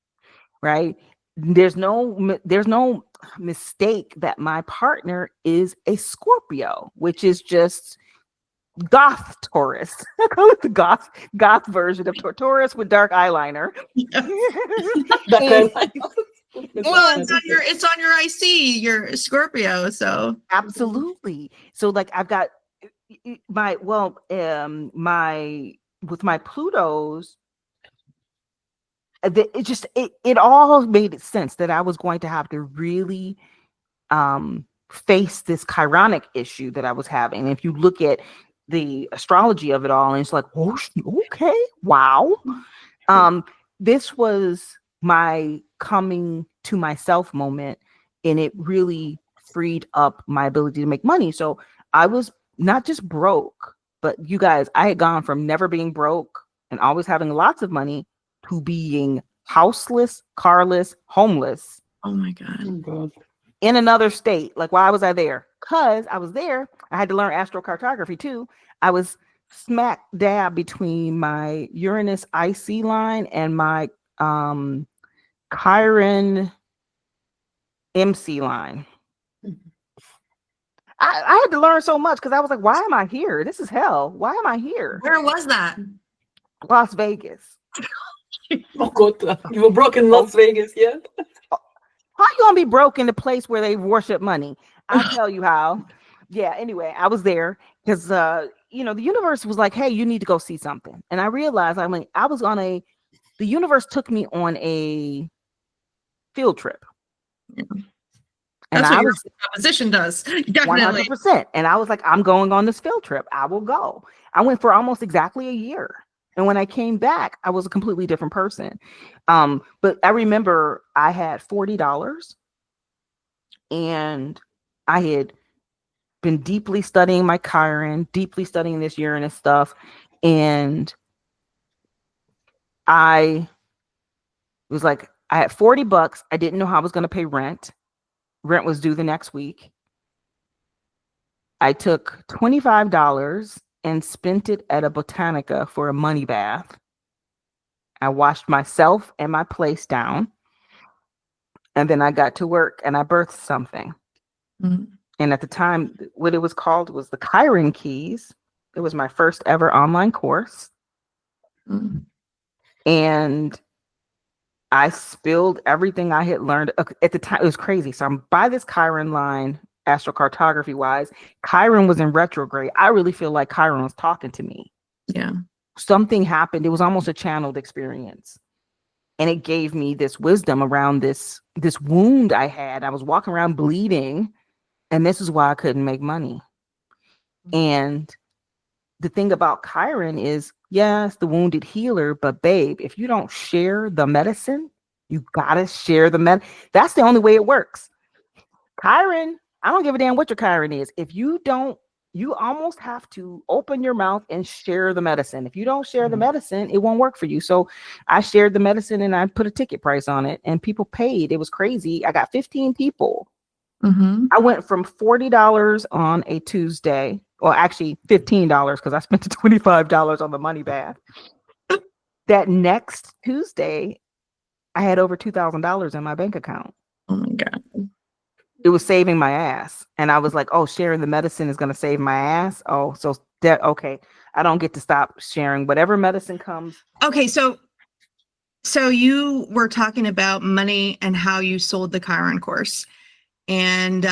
right? There's no mistake that my partner is a Scorpio, which is just goth Taurus. The goth version of Taurus with dark eyeliner. That kind Well, it's on your IC, your Scorpio. So absolutely. So like I've got my with my Plutos, it all made sense that I was going to have to really face this chironic issue that I was having. And if you look at the astrology of it all, and it's like, oh, okay, wow. This was my coming to myself moment, and it really freed up my ability to make money. So I was not just broke, but you guys, I had gone from never being broke and always having lots of money to being houseless, carless, homeless. oh my God. Oh God. In another state. Like, why was I there? Because I was there. I had to learn astrocartography too. I was smack dab between my Uranus IC line and my Chiron MC line. I had to learn so much because I was like, why am I here? This is hell. Why am I here? Where was that? Las Vegas. Oh God, you were broke in Las Vegas, yeah? How you gonna be broke in the place where they worship money? I'll tell you how. Yeah, anyway, I was there because the universe was like, hey, you need to go see something. And I realized the universe took me on a field trip. Yeah. And That's what I your was proposition does. Definitely. 100%. And I was like, I'm going on this field trip. I will go. I went for almost exactly a year. And when I came back, I was a completely different person. But I remember I had $40 and I had been deeply studying my Chiron, deeply studying this Uranus stuff. And I was like, I had $40. I didn't know how I was going to pay rent. Rent was due the next week. I took $25 and spent it at a Botanica for a money bath. I washed myself and my place down. And then I got to work and I birthed something. Mm-hmm. And at the time, what it was called was the Chiron Keys. It was my first ever online course. Mm-hmm. And I spilled everything I had learned. At the time, it was crazy. So I'm by this Chiron line, astrocartography wise. Chiron was in retrograde. I really feel like Chiron was talking to me. Yeah. Something happened. It was almost a channeled experience. And it gave me this wisdom around this wound I had. I was walking around bleeding. And this is why I couldn't make money. And the thing about Chiron is, yes, the wounded healer, but babe, if you don't share the medicine, you gotta share the That's the only way it works. Chiron, I don't give a damn what your Chiron is. If you don't, you almost have to open your mouth and share the medicine. If you don't share the medicine, it won't work for you. So I shared the medicine and I put a ticket price on it and people paid. It was crazy. I got 15 people. Mm-hmm. I went from $40 on a Tuesday, well, actually $15 because I spent the $25 on the money bath. That next Tuesday, I had over $2,000 in my bank account. Oh my God. It was saving my ass. And I was like, oh, sharing the medicine is going to save my ass. Oh, so that, okay. I don't get to stop sharing whatever medicine comes. Okay. So you were talking about money and how you sold the Chiron course. And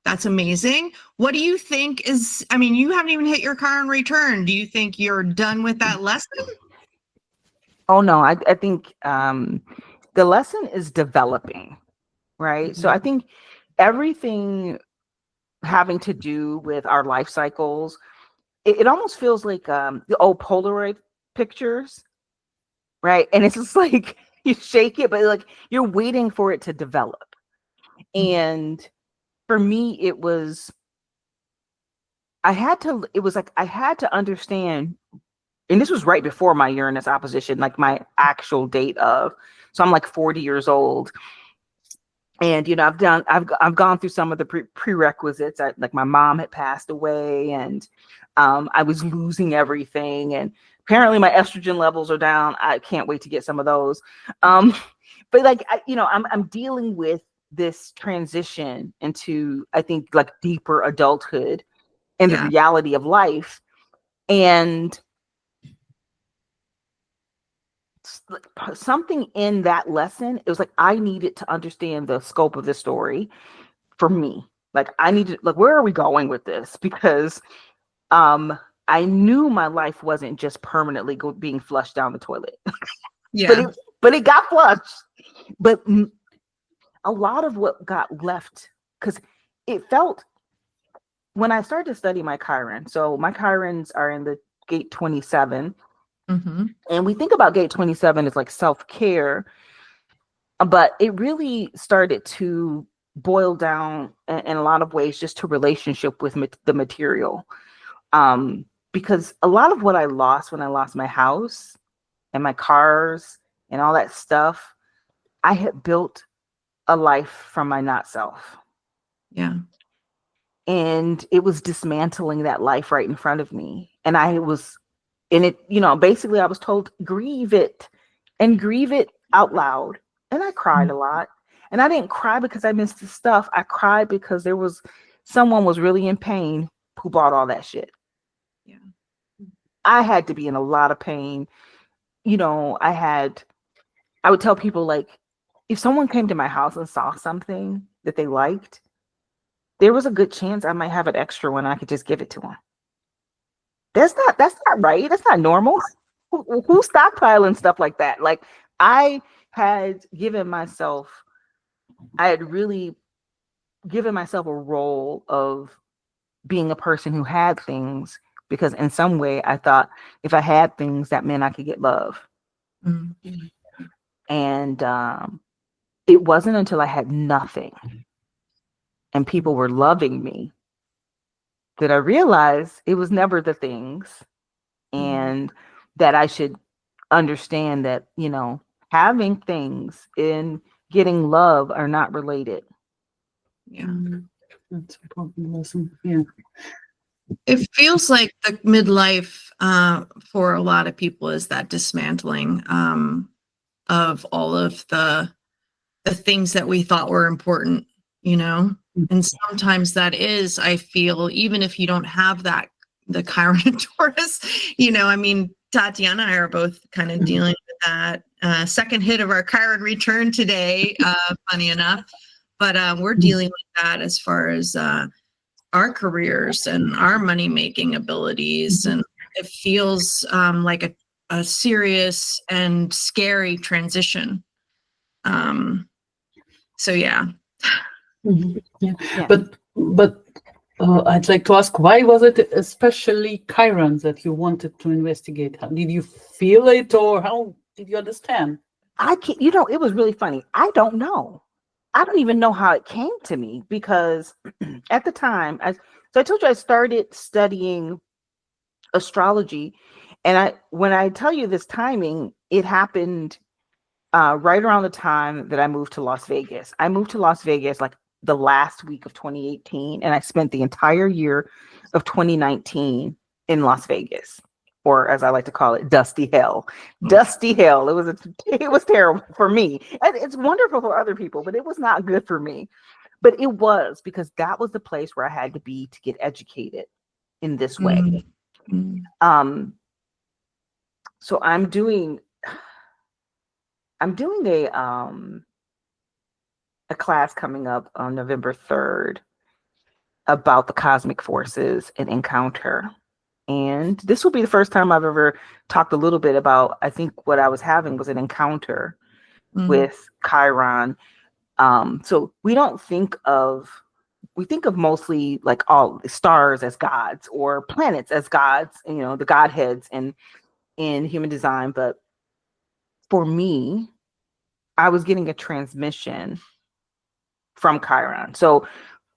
that's amazing. What do you think is, I mean, you haven't even hit your Chiron return. Do you think you're done with that lesson? Oh, no, I think the lesson is developing, right? So I think everything having to do with our life cycles, it almost feels like the old Polaroid pictures, right? And it's just like you shake it, but like you're waiting for it to develop. And for me, I had to understand and this was right before my Uranus opposition, like my actual date of. So I'm like 40 years old. And, you know, I've gone through some of the prerequisites. Like my mom had passed away, and I was losing everything. And apparently my estrogen levels are down. I can't wait to get some of those. But like, I'm dealing with this transition into, I think, like deeper adulthood and the reality of life. And something in that lesson, it was like I needed to understand the scope of the story for me. Like I needed, like, where are we going with this? Because I knew my life wasn't just permanently being flushed down the toilet. Yeah. but it got flushed. But a lot of what got left, because it felt, when I started to study my Chiron, so my Chirons are in the gate 27. Mm-hmm. And we think about gate 27 as like self-care, but it really started to boil down in a lot of ways just to relationship with the material. Because a lot of what I lost when I lost my house and my cars and all that stuff, I had built a life from my not self. Yeah. And it was dismantling that life right in front of me. And I was in it, basically I was told, grieve it and grieve it out loud. And I cried a lot. And I didn't cry because I missed the stuff. I cried because someone was really in pain who bought all that shit. Yeah. I had to be in a lot of pain. I would tell people, like, if someone came to my house and saw something that they liked, there was a good chance I might have an extra one. I could just give it to them. That's not right. That's not normal. Who's stockpiling stuff like that? Like, I had really given myself a role of being a person who had things, because in some way I thought if I had things, that meant I could get love. Mm-hmm. And it wasn't until I had nothing and people were loving me that I realized it was never the things, and that I should understand that, having things and getting love are not related. Yeah. That's a important lesson. Yeah. It feels like the midlife for a lot of people is that dismantling of all of the things that we thought were important, and sometimes that is, I feel, even if you don't have that, the Chiron and Taurus, I mean, Tatiana and I are both kind of dealing with that. Second hit of our Chiron return today, funny enough, but we're dealing with that as far as our careers and our money making abilities. And it feels like a serious and scary transition. So yeah. Yeah. But I'd like to ask, why was it especially Chiron that you wanted to investigate? How did you feel it, or how did you understand? It was really funny. I don't know. I don't even know how it came to me, because at the time, I told you I started studying astrology, and when I tell you this timing, it happened right around the time that I moved to Las Vegas. I moved to Las Vegas like the last week of 2018, and I spent the entire year of 2019 in Las Vegas, or as I like to call it, dusty hell. Dusty hell. It was terrible for me. And it's wonderful for other people, but it was not good for me. But it was, because that was the place where I had to be to get educated in this way. So I'm doing a class coming up on November 3rd about the cosmic forces and encounter. And this will be the first time I've ever talked a little bit about, I think what I was having was an encounter with Chiron. So we think of mostly like all the stars as gods or planets as gods, the godheads in human design. But for me, I was getting a transmission from Chiron. So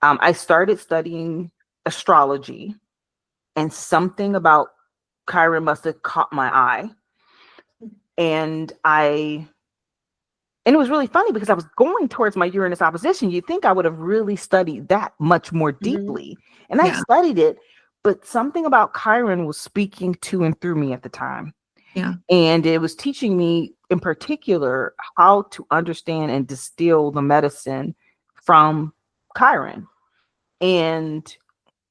I started studying astrology, and something about Chiron must have caught my eye. And it was really funny because I was going towards my Uranus opposition. You'd think I would have really studied that much more deeply. And I studied it, but something about Chiron was speaking to and through me at the time. Yeah. And it was teaching me in particular how to understand and distill the medicine from Chiron. And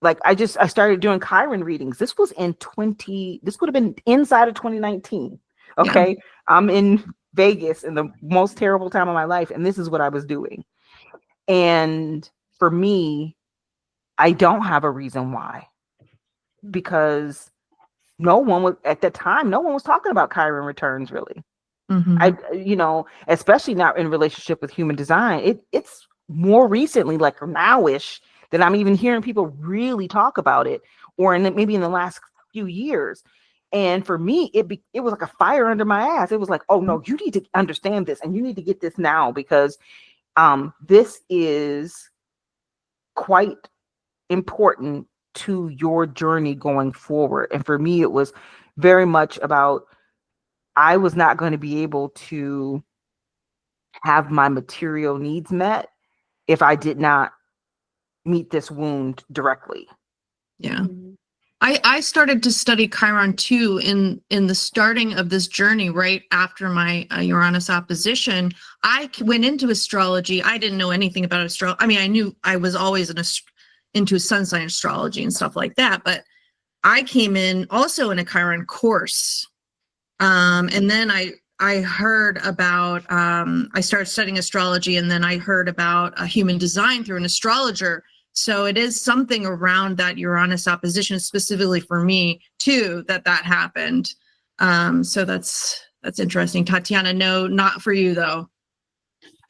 like I started doing Chiron readings. This would have been inside of 2019. Okay. Yeah. I'm in Vegas in the most terrible time of my life, and this is what I was doing. And for me, I don't have a reason why, because no one was talking about Chiron returns really. Especially not in relationship with human design. It's more recently, like nowish, that I'm even hearing people really talk about it, or maybe in the last few years. And for me, it was like a fire under my ass. It was like, oh no, you need to understand this, and you need to get this now, because this is quite important to your journey going forward. And for me, it was very much about, I was not going to be able to have my material needs met if I did not meet this wound directly. Yeah. I started to study Chiron too in the starting of this journey, right after my Uranus opposition. I went into astrology. I didn't know anything about astrology. I mean, I knew I was always into sun sign astrology and stuff like that, but I came in also in a Chiron course. And then I heard about, I started studying astrology, and then I heard about human design through an astrologer. So it is something around that Uranus opposition, specifically for me too, that happened. So that's interesting. Tatiana, no, not for you though.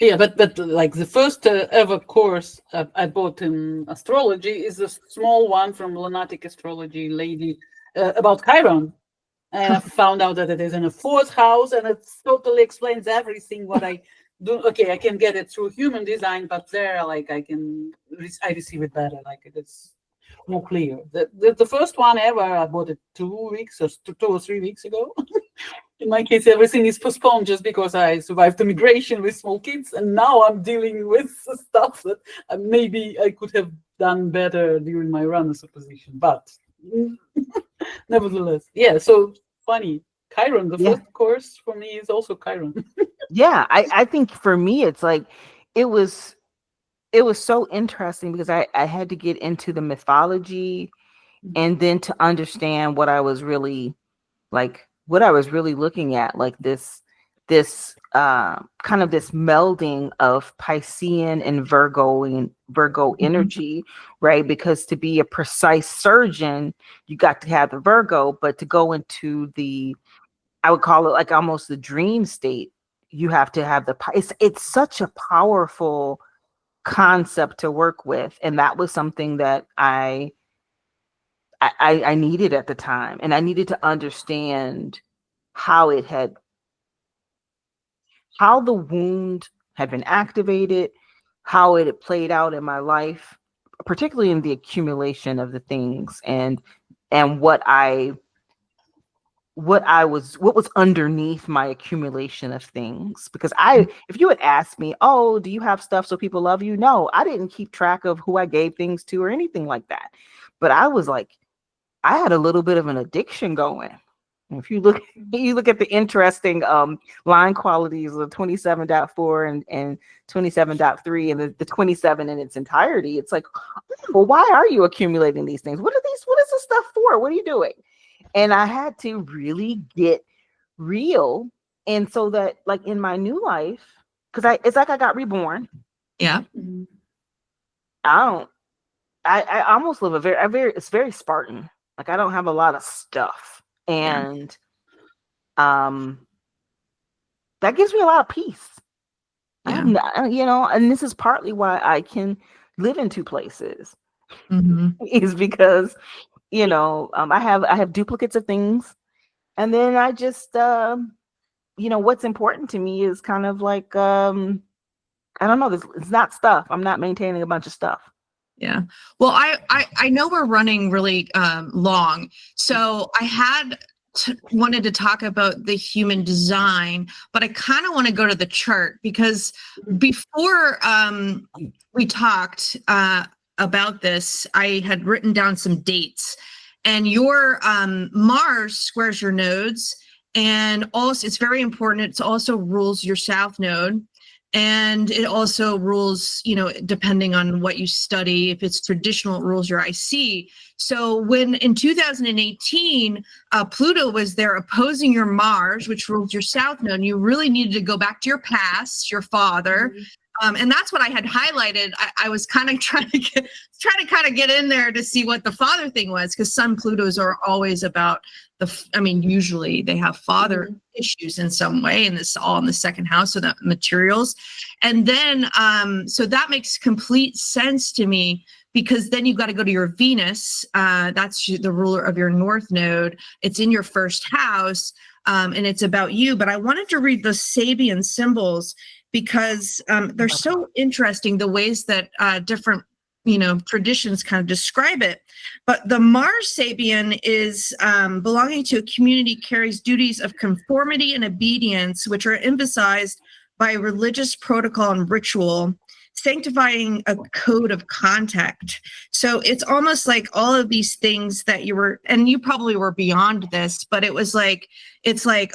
Yeah, but like the first ever course I bought in astrology is a small one from Lunatic Astrology Lady about Chiron. And I found out that it is in a 4th house, and it totally explains everything what I do. Okay, I can get it through human design, but there, like, I receive it better. Like, it's more clear. The first one ever, I bought it 2 or 3 weeks ago. In my case, everything is postponed just because I survived the migration with small kids, and now I'm dealing with stuff that maybe I could have done better during my Uranus opposition, but nevertheless, yeah. So funny, Chiron. The first course for me is also Chiron. Yeah, I think for me, it's like it was so interesting because I had to get into the mythology, and then to understand what I was really looking at, like this kind of this melding of Piscean and Virgo energy, right? Because to be a precise surgeon, you got to have the Virgo, but to go into I would call it like almost the dream state, you have to have it's such a powerful concept to work with. And that was something that I needed at the time. And I needed to understand how the wound had been activated, how it had played out in my life, particularly in the accumulation of the things, and what was underneath my accumulation of things. Because if you had asked me, oh, do you have stuff so people love you? No, I didn't keep track of who I gave things to or anything like that. But I was like, I had a little bit of an addiction going. If you look at the interesting line qualities of 27.4 and 27.3 and the 27 in its entirety, it's like, well, why are you accumulating these things? What is this stuff for? What are you doing? And I had to really get real. And so that, like, in my new life, because it's like I got reborn. Yeah. I almost live it's very Spartan. Like, I don't have a lot of stuff. And that gives me a lot of peace. And this is partly why I can live in 2 places, is because I have duplicates of things, and then I just what's important to me is kind of like I don't know, it's not stuff. I'm not maintaining a bunch of stuff. Yeah. Well, I know we're running really long, so I had wanted to talk about the human design, but I kind of want to go to the chart because before we talked about this, I had written down some dates, and your Mars squares your nodes, and also it's very important. It also rules your South node. And it also rules, depending on what you study, if it's traditional, it rules your IC. So when in 2018, Pluto was there opposing your Mars, which rules your South node, and you really needed to go back to your past, your father. And that's what I had highlighted. I was kind of trying to get in there to see what the father thing was, because Sun Plutos are always about usually they have father issues in some way, and this all in the second house, so that materials. And then, so that makes complete sense to me, because then you've got to go to your Venus. That's the ruler of your North node. It's in your first house, and it's about you. But I wanted to read the Sabian symbols because they're so interesting, the ways that different traditions kind of describe it. But the Mars Sabian is belonging to a community, carries duties of conformity and obedience, which are emphasized by religious protocol and ritual, sanctifying a code of contact. So it's almost like all of these things that and you probably were beyond this, but it's like,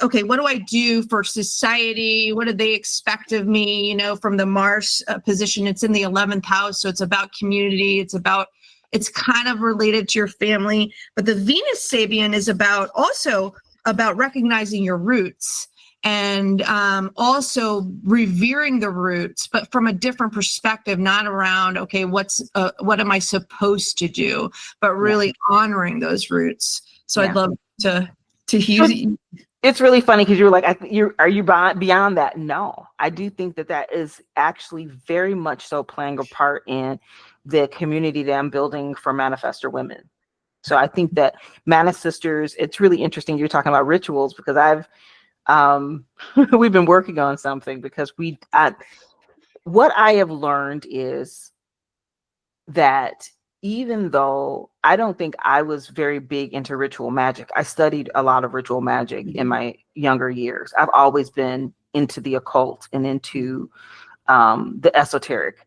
okay, what do I do for society? What do they expect of me? From the Mars position, it's in the 11th house. So it's about community. It's kind of related to your family, but the Venus Sabian is also about recognizing your roots, and also revering the roots, but from a different perspective, not around, okay, what am I supposed to do, but really honoring those roots. So I'd love to use. It's really funny because you were like, are you beyond that? No, I do think that is actually very much so playing a part in the community that I'm building for Manifestor women. So I think that Manifestors, it's really interesting you're talking about rituals, because we've been working on something, because what I have learned is that even though I don't think I was very big into ritual magic, I studied a lot of ritual magic in my younger years. I've always been into the occult and into the esoteric.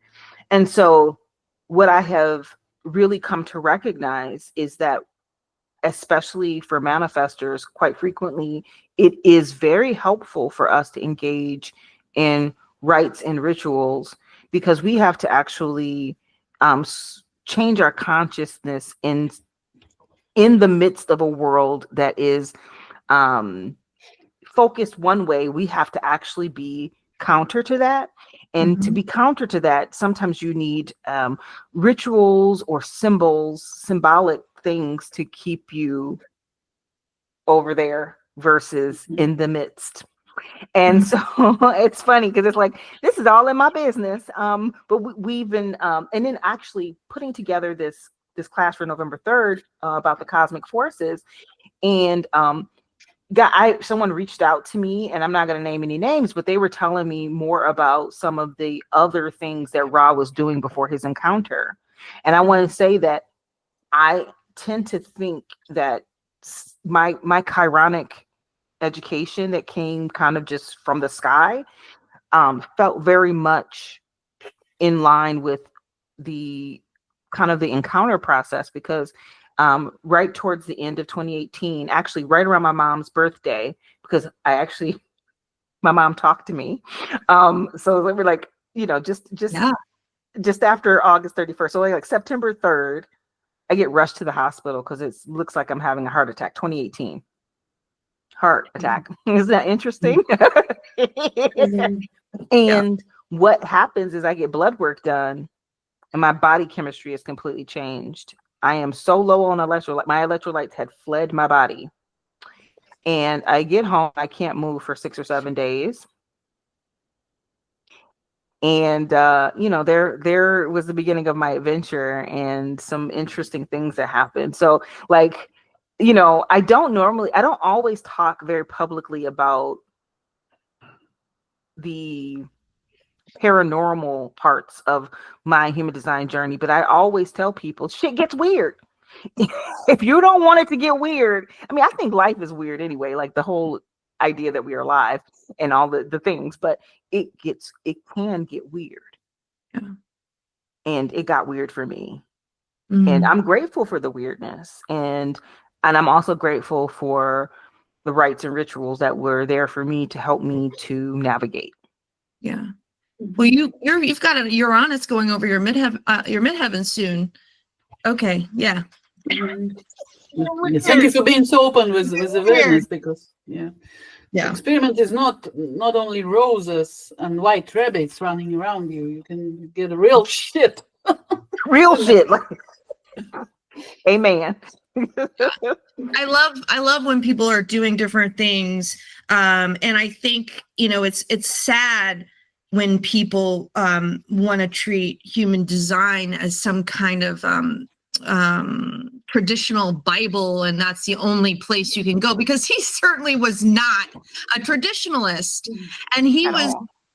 And so what I have really come to recognize is that, especially for manifestors, quite frequently, it is very helpful for us to engage in rites and rituals, because we have to actually change our consciousness in the midst of a world that is focused one way. We have to actually be counter to that. And to be counter to that, sometimes you need rituals or symbolic things to keep you over there versus in the midst. And so it's funny because it's like, this is all in my business. But we've been, and then actually putting together this class for November 3rd about the cosmic forces. And someone reached out to me, and I'm not going to name any names, but they were telling me more about some of the other things that Ra was doing before his encounter. And I want to say that I tend to think that my chironic education that came kind of just from the sky felt very much in line with the kind of the encounter process, because right towards the end of 2018, actually right around my mom's birthday, because my mom talked to me. So we were like, just after August 31st. So like September 3rd, I get rushed to the hospital because it looks like I'm having a heart attack. 2018 heart attack. Isn't that interesting? And what happens is I get blood work done, and my body chemistry is completely changed. I am so low on electrolyte. My electrolytes had fled my body. And I get home, I can't move for 6 or 7 days. And there was the beginning of my adventure and some interesting things that happened. So like, I don't always talk very publicly about the paranormal parts of my human design journey, but I always tell people shit gets weird. If you don't want it to get weird, I mean, I think life is weird anyway, like the whole idea that we are alive and all the things, but it can get weird. Yeah. And it got weird for me. Mm. And I'm grateful for the weirdness. And I'm also grateful for the rites and rituals that were there for me to help me to navigate. Yeah. Well, you've got a Uranus going over your midheaven soon. Okay. Yeah. Yeah, thank you for being so open with awareness, because the experiment is not only roses and white rabbits running around you. You can get a real shit. Real shit. Like, amen. I love when people are doing different things. And I think, it's sad when people want to treat human design as some kind of traditional Bible, and that's the only place you can go, because he certainly was not a traditionalist, and he was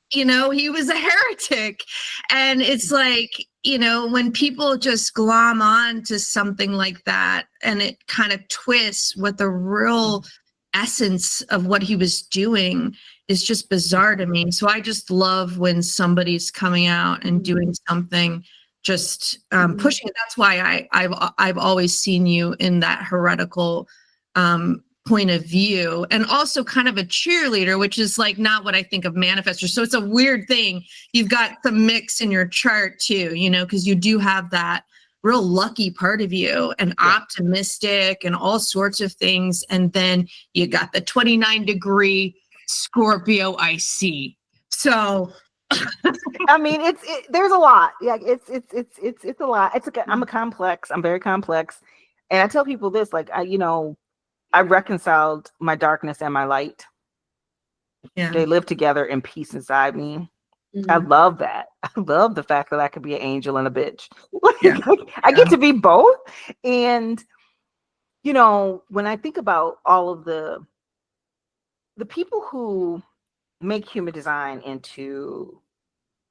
he was a heretic. And it's like, when people just glom on to something like that, and it kind of twists what the real essence of what he was doing is, just bizarre to me. So I just love when somebody's coming out and doing something, just pushing it. That's why I've always seen you in that heretical point of view, and also kind of a cheerleader, which is like not what I think of Manifestor. So it's a weird thing. You've got the mix in your chart too, because you do have that real lucky part of you, and optimistic and all sorts of things. And then you got the 29-degree Scorpio IC. So I mean, there's a lot. Yeah, it's a lot. I'm very complex. And I tell people this, like, I reconciled my darkness and my light. Yeah. They live together in peace inside me. Mm-hmm. I love that. I love the fact that I could be an angel and a bitch. I get to be both. And, when I think about all of the people who make human design into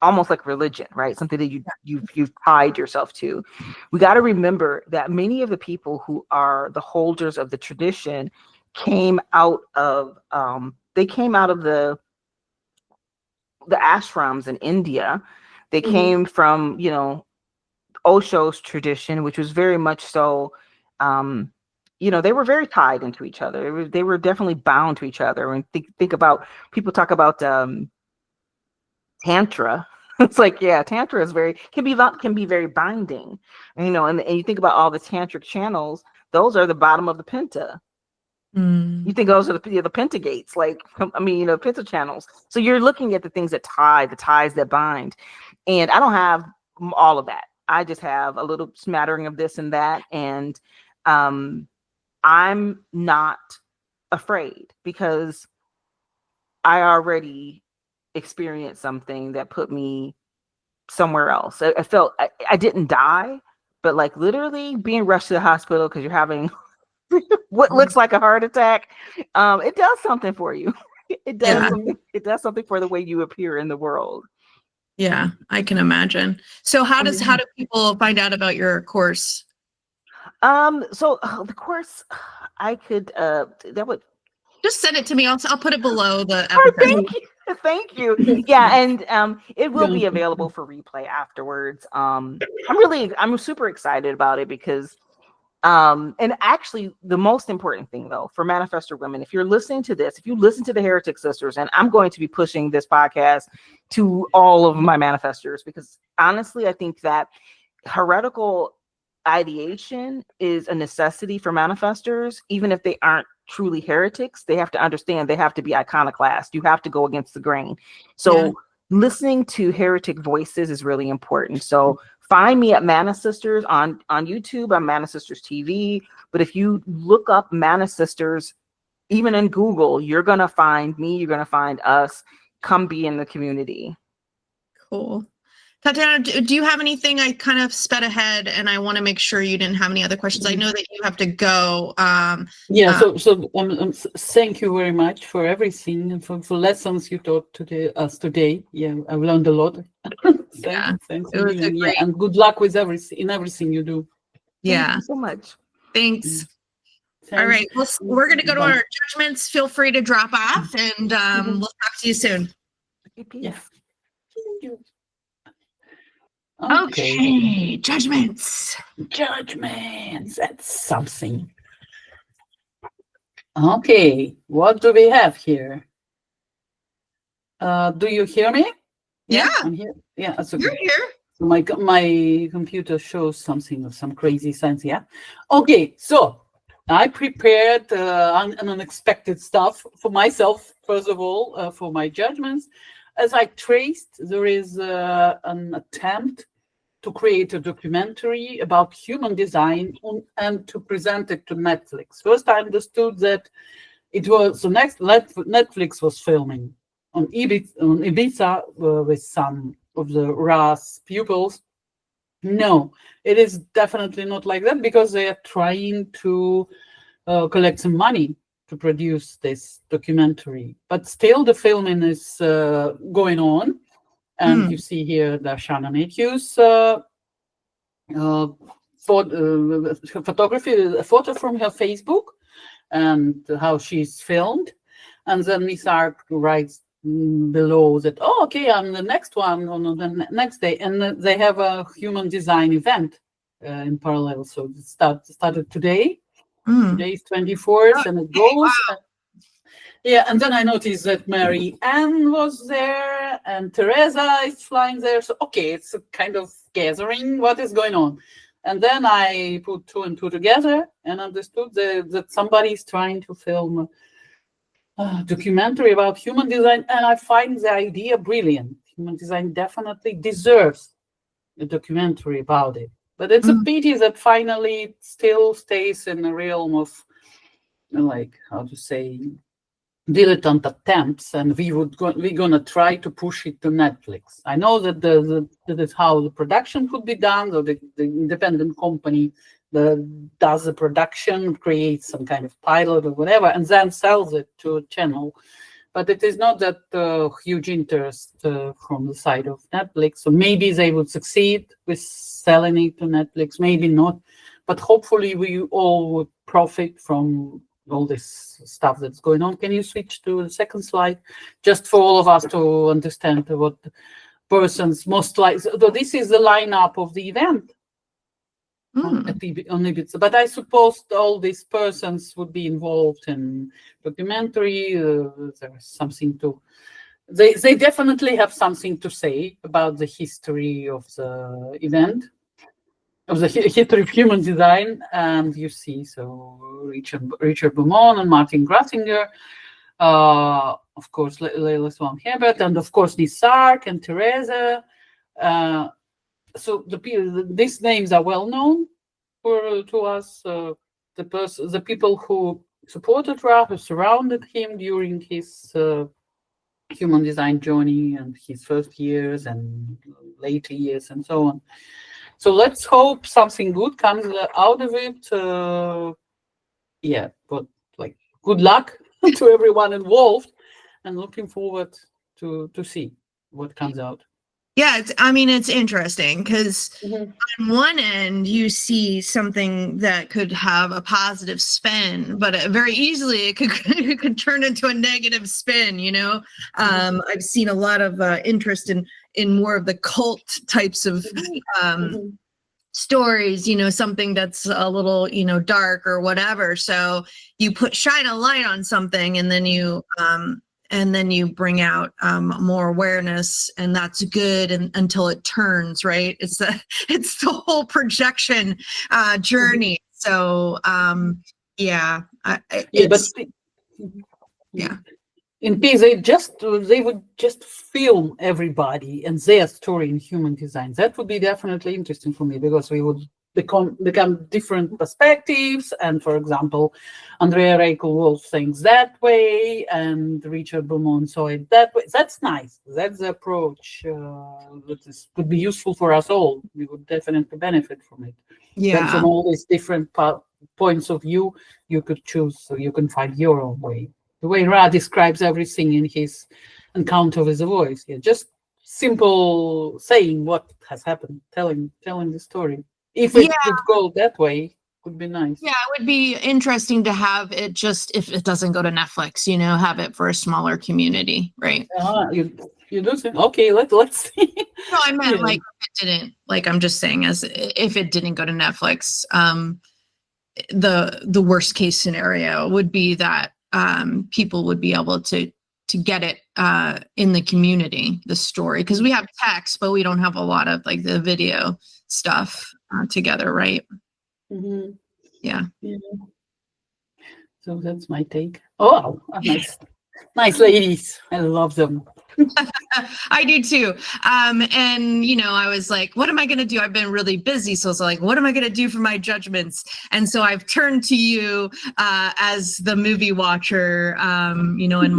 almost like religion, right? Something that you've tied yourself to. We got to remember that many of the people who are the holders of the tradition came out of the ashrams in India. They came from, Osho's tradition, which was very much so, they were very tied into each other. They were definitely bound to each other. And think about, people talk about Tantra. It's like, Tantra is can be very binding, and you think about all the tantric channels, those are the bottom of the penta. You think those are the pentagates, penta channels. So you're looking at the things that tie, the ties that bind. And I don't have all of that. I just have a little smattering of this and that. And I'm not afraid, because I already experienced something that put me somewhere else. I felt I didn't die, but like literally being rushed to the hospital because you're having what looks like a heart attack, it does something for you. It does. It does something for the way you appear in the world. Yeah, I can imagine. So how do people find out about your course? So the course, I could that would just send it to me. I'll put it below the episode. Thank you. Yeah, and it will be available for replay afterwards. I'm super excited about it, because and actually the most important thing though for Manifestor women, if you're listening to this, if you listen to the Heretic Sisters, and I'm going to be pushing this podcast to all of my manifestors, because honestly I think that heretical ideation is a necessity for manifestors. Even if they aren't truly heretics, they have to understand they have to be iconoclast. You have to go against the grain. So listening to heretic voices is really important. So find me at Manifestors on YouTube. I'm Manifestors TV. But if you look up Manifestors, even in Google, you're going to find me. You're going to find us. Come be in the community. Cool. Tatiana, do you have anything? I kind of sped ahead and I want to make sure you didn't have any other questions. I know that you have to go. Thank you very much for everything and for lessons you taught today. Yeah, I've learned a lot. Thanks it was million. great. And good luck with everything you do. Thank you so much. Thanks. Thanks. All right. Well, we're going to go to our judgments. Feel free to drop off and we'll talk to you soon. Peace. Yeah. Thank you. Okay. Judgments. That's something. Okay. What do we have here? Do you hear me? Yeah. I'm here. Yeah, that's okay. You're here. So my computer shows some crazy sense. Yeah. Okay. So I prepared unexpected stuff for myself. First of all, for my judgments, as I traced, there is an attempt to create a documentary about human design and to present it to Netflix. First, I understood that it was the next Netflix was filming on Ibiza with some of the RAS pupils. No, it is definitely not like that because they are trying to collect some money to produce this documentary. But still, the filming is going on. And you see here the Shannon Matthews photography, a photo from her Facebook and how she's filmed. And then Miss Ark writes below that, oh, okay, I'm the next one on the next day. And they have a human design event in parallel. So it started today. Today is 24th, and it goes. Wow. Yeah, and then I noticed that Mary Ann was there and Teresa is flying there. So, okay, it's a kind of gathering. What is going on? And then I put two and two together and understood that somebody is trying to film a documentary about human design. And I find the idea brilliant. Human design definitely deserves a documentary about it. But it's a pity that finally it still stays in the realm of, like, how to say, dilettante attempts, and we're gonna try to push it to Netflix. I know that that is how the production could be done, or the independent company does the production, creates some kind of pilot or whatever, and then sells it to a channel. But it is not that huge interest from the side of Netflix. So maybe they would succeed with selling it to Netflix, maybe not. But hopefully we all would profit from all this stuff that's going on. Can you switch to the second slide? Just for all of us to understand what persons most like. So this is the lineup of the event on Ibiza. But I suppose all these persons would be involved in documentary. There's something to... They definitely have something to say about the history of the event, of the history of human design. And you see, so Richard Beaumont and Martin Gratinger, of course, Leila Swan-Hebert, and of course Nisark and Teresa. So these names are well known to us. The people who supported Ra, who surrounded him during his human design journey and his first years and later years and so on. So let's hope something good comes out of it. But like, good luck to everyone involved, and looking forward to see what comes out. Yeah, it's interesting because on one end you see something that could have a positive spin, but very easily it could turn into a negative spin. I've seen a lot of interest in more of the cult types of stories, something that's a little dark or whatever. So you shine a light on something, and then you bring out more awareness, and that's good until it turns, right? It's the whole projection journey. So In peace, they would just film everybody and their story in human design. That would be definitely interesting for me, because we would become different perspectives. And for example, Andrea Reiko will think that way, and Richard Beaumont saw it that way. That's nice. That's the approach would be useful for us all. We would definitely benefit from it. Then from all these different points of view, you could choose, so you can find your own way. The way Ra describes everything in his encounter with the voice. Yeah, just simple saying what has happened, telling the story. If it would go that way, would be nice. Yeah, it would be interesting to have it just, if it doesn't go to Netflix, have it for a smaller community, right? You do think, okay, let's see. No, I meant like if it didn't, like I'm just saying, as if it didn't go to Netflix, the worst case scenario would be that people would be able to get it in the community, the story, because we have text, but we don't have a lot of like the video stuff together, right? Mm-hmm. Yeah. So that's my take. Oh, nice ladies. I love them. I do too. And I was like, what am I going to do? I've been really busy. So it's like, what am I going to do for my judgments? And so I've turned to you as the movie watcher, in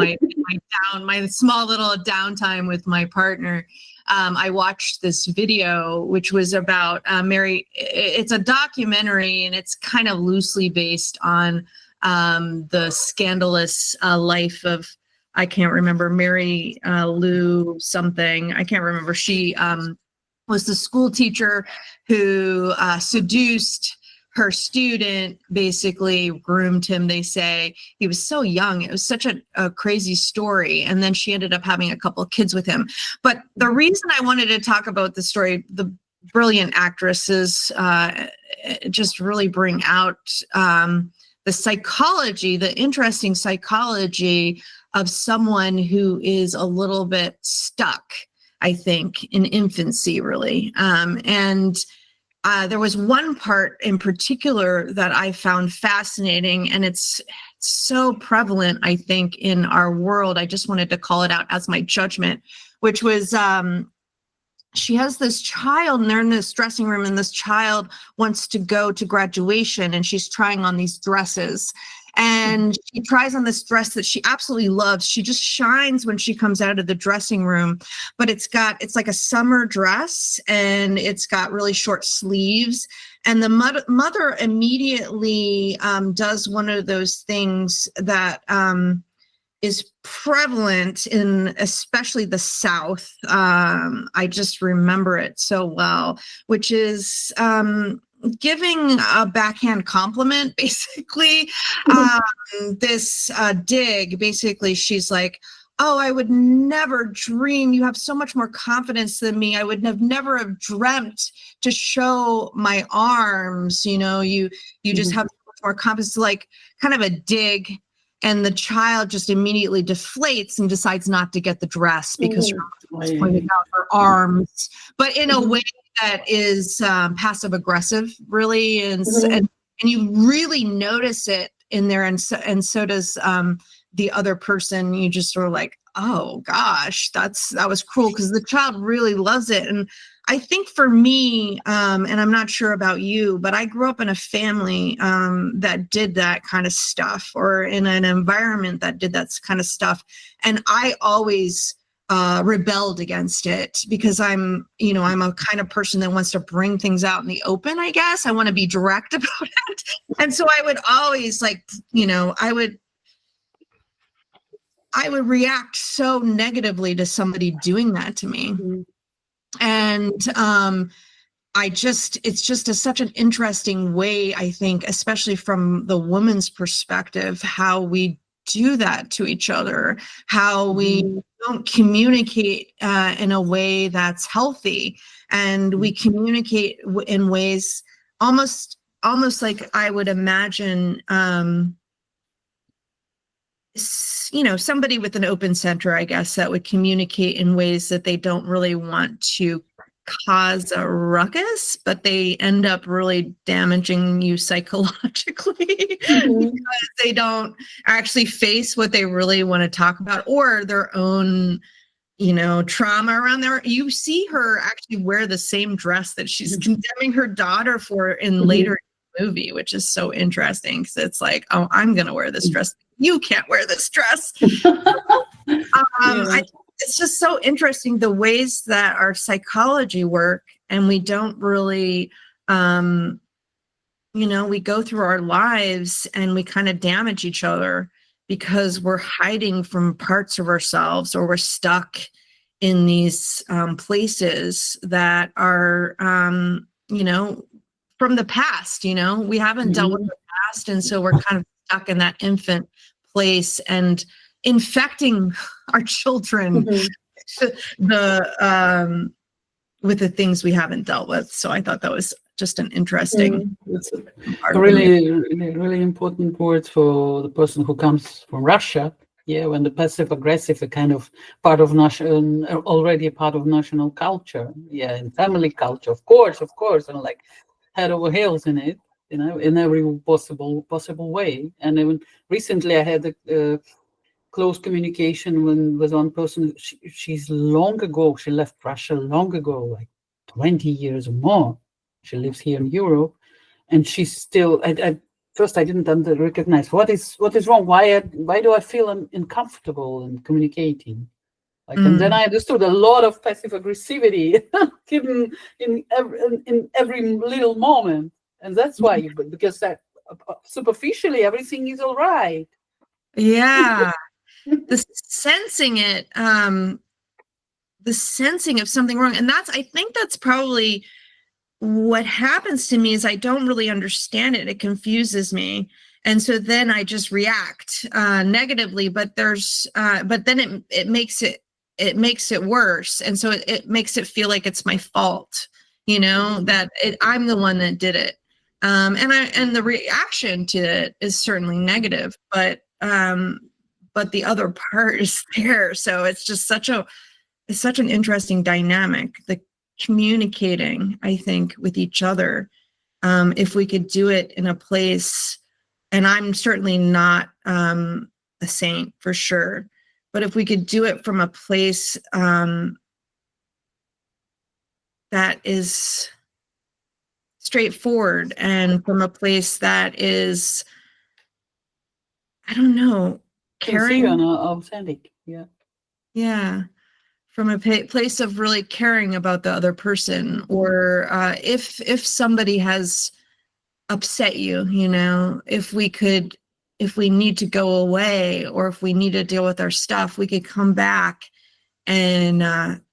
my small little downtime with my partner. I watched this video, which was about Mary. It's a documentary, and it's kind of loosely based on the scandalous life of, I can't remember, Mary Lou something. I can't remember. She was the school teacher who seduced her student, basically groomed him, they say. He was so young. It was such a crazy story. And then she ended up having a couple of kids with him. But the reason I wanted to talk about the story, the brilliant actresses just really bring out the psychology, the interesting psychology of someone who is a little bit stuck, I think, in infancy, really. There was one part in particular that I found fascinating, and it's so prevalent, I think, in our world. I just wanted to call it out as my judgment, which was she has this child, and they're in this dressing room, and this child wants to go to graduation, and she's trying on these dresses. And she tries on this dress that she absolutely loves. She just shines when she comes out of the dressing room, but it's like a summer dress, and it's got really short sleeves. And the mother immediately does one of those things that is prevalent in especially the South. I just remember it so well, which is giving a backhand compliment, basically. This dig, basically, she's like, oh, I would never dream. You have so much more confidence than me. I would never have dreamt to show my arms. You just have so much more confidence, like kind of a dig. And the child just immediately deflates and decides not to get the dress because her mother was pointing out her arms, but in a way that is passive aggressive, really, and you really notice it in there, and so does the other person. You just sort of like, oh gosh, that was cruel, because the child really loves it. And I think for me, and I'm not sure about you, but I grew up in a family that did that kind of stuff, or in an environment that did that kind of stuff, and I always rebelled against it, because I'm a kind of person that wants to bring things out in the open, I guess. I want to be direct about it. And so I would always I would react so negatively to somebody doing that to me. And it's just such an interesting way, I think, especially from the woman's perspective, how we do that to each other, how we don't communicate in a way that's healthy, and we communicate in ways almost like I would imagine somebody with an open center, I guess, that would communicate in ways that they don't really want to cause a ruckus, but they end up really damaging you psychologically because they don't actually face what they really want to talk about, or their own trauma around there. You see her actually wear the same dress that she's condemning her daughter for in later in the movie, which is so interesting because it's like, oh, I'm going to wear this dress. You can't wear this dress. It's just so interesting the ways that our psychology work, and we don't really, we go through our lives and we kind of damage each other because we're hiding from parts of ourselves, or we're stuck in these places that are, from the past. We haven't dealt with the past, and so we're kind of stuck in that infant place and infecting our children with the things we haven't dealt with. So I thought that was just an interesting it's a really, really, really important word for the person who comes from Russia. Yeah, when the passive aggressive are kind of part of already a part of national culture. Yeah, and family culture, of course, and like head over heels in it, in every possible way. And even recently I had a close communication with one person. She's long ago, she left Russia long ago, like 20 years or more. She lives here in Europe, and she's still. First, I didn't recognize what is wrong. Why do I feel uncomfortable in communicating? And then I understood a lot of passive aggressivity hidden in every little moment, and that's why. Because that superficially everything is all right. Yeah. The sensing of something wrong. And I think that's probably what happens to me is I don't really understand it. It confuses me. And so then I just react negatively, but then it makes it worse. And so it makes it feel like it's my fault, that I'm the one that did it. And the reaction to it is certainly negative, but the other part is there. So it's just such an interesting dynamic, the communicating, I think, with each other. If we could do it in a place, and I'm certainly not a saint for sure, but if we could do it from a place that is straightforward, and from a place that is, I don't know, caring and authentic. Yeah. From a place of really caring about the other person, or if somebody has upset you, if we need to go away, or if we need to deal with our stuff, we could come back and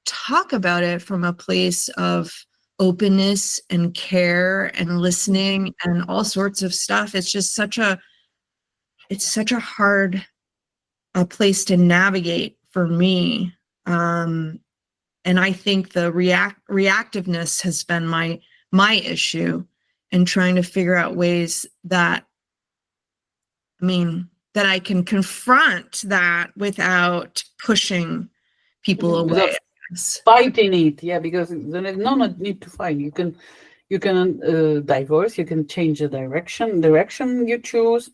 talk about it from a place of openness and care and listening and all sorts of stuff. It's just such a hard place to navigate for me. And I think the reactiveness has been my issue, and trying to figure out ways that I can confront that without pushing people away. Fighting it, because there's no need to fight. You can divorce, you can change the direction you choose,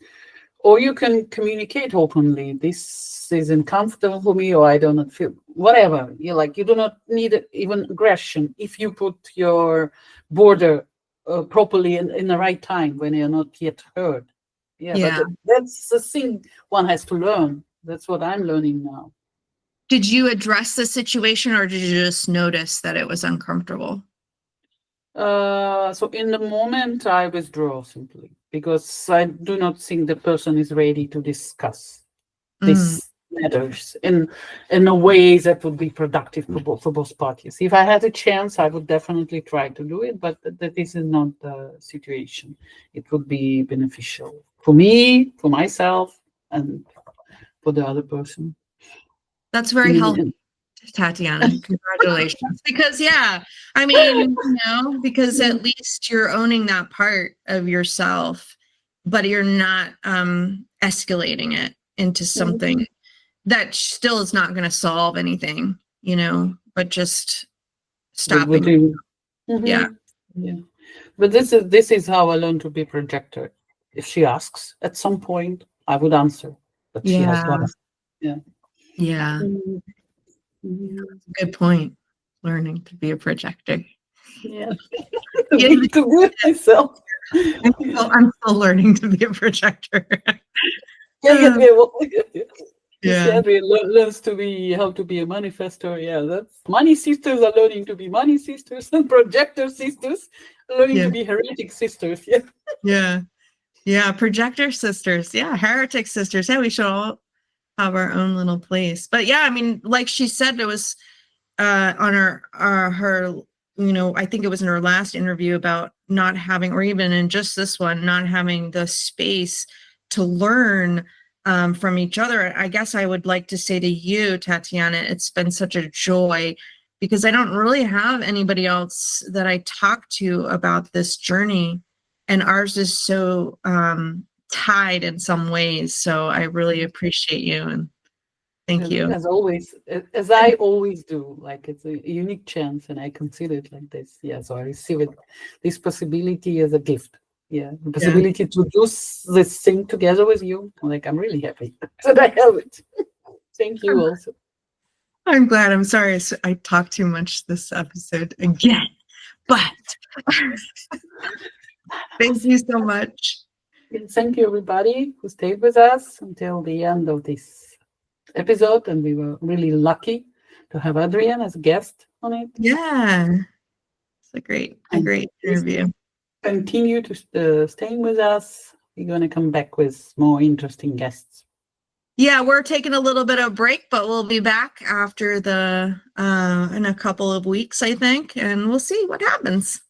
or you can communicate openly. This is uncomfortable for me, or I do not feel whatever. You do not need even aggression if you put your border properly in the right time when you're not yet heard. But that's the thing one has to learn. That's what I'm learning now. Did you address the situation, or did you just notice that it was uncomfortable? So in the moment, I withdraw simply because I do not think the person is ready to discuss these matters in a way that would be productive for both parties. If I had a chance, I would definitely try to do it, but this is not the situation. It would be beneficial for me, for myself, and for the other person. That's very healthy, Tatiana. Congratulations. Because because at least you're owning that part of yourself, but you're not escalating it into something that still is not going to solve anything, but just stopping. Yeah. But this is how I learned to be projector. If she asks at some point, I would answer, but she has got it. Yeah. Good point. Learning to be a projector. Yeah. Yeah. Me to do it myself. I'm still learning to be a projector. Yeah. Yeah. Adrian learns to be how to be a manifestor. Yeah, that's money sisters are learning to be money sisters, and projector sisters are learning Yeah. to be heretic sisters. Yeah. Yeah. Yeah. Projector sisters. Yeah. Heretic sisters. Yeah, we should all have our own little place. But yeah, I mean, like she said, it was on her I think it was in her last interview about not having, or even in just this one, not having the space to learn from each other. I guess I would like to say to you, Tatiana, it's been such a joy, because I don't really have anybody else that I talk to about this journey, and ours is so tied in some ways. So I really appreciate you, and thank you. As always, as I always do, like it's a unique chance, and I consider it like this. Yeah, so I receive it, this possibility as a gift. Yeah, the possibility to do this thing together with you. Like, I'm really happy that I have it. Thank you also. I'm glad. I'm sorry I talked too much this episode again, but thank you so much. Thank you, everybody who stayed with us until the end of this episode, and we were really lucky to have Adrian as a guest on it. Yeah, it's a great interview. Continue to staying with us. We're going to come back with more interesting guests. Yeah, we're taking a little bit of a break, but we'll be back after in a couple of weeks, I think, and we'll see what happens.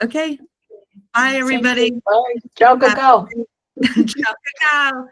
Okay. Bye, everybody. Bye. Ciao, cacao. Ciao, cacao.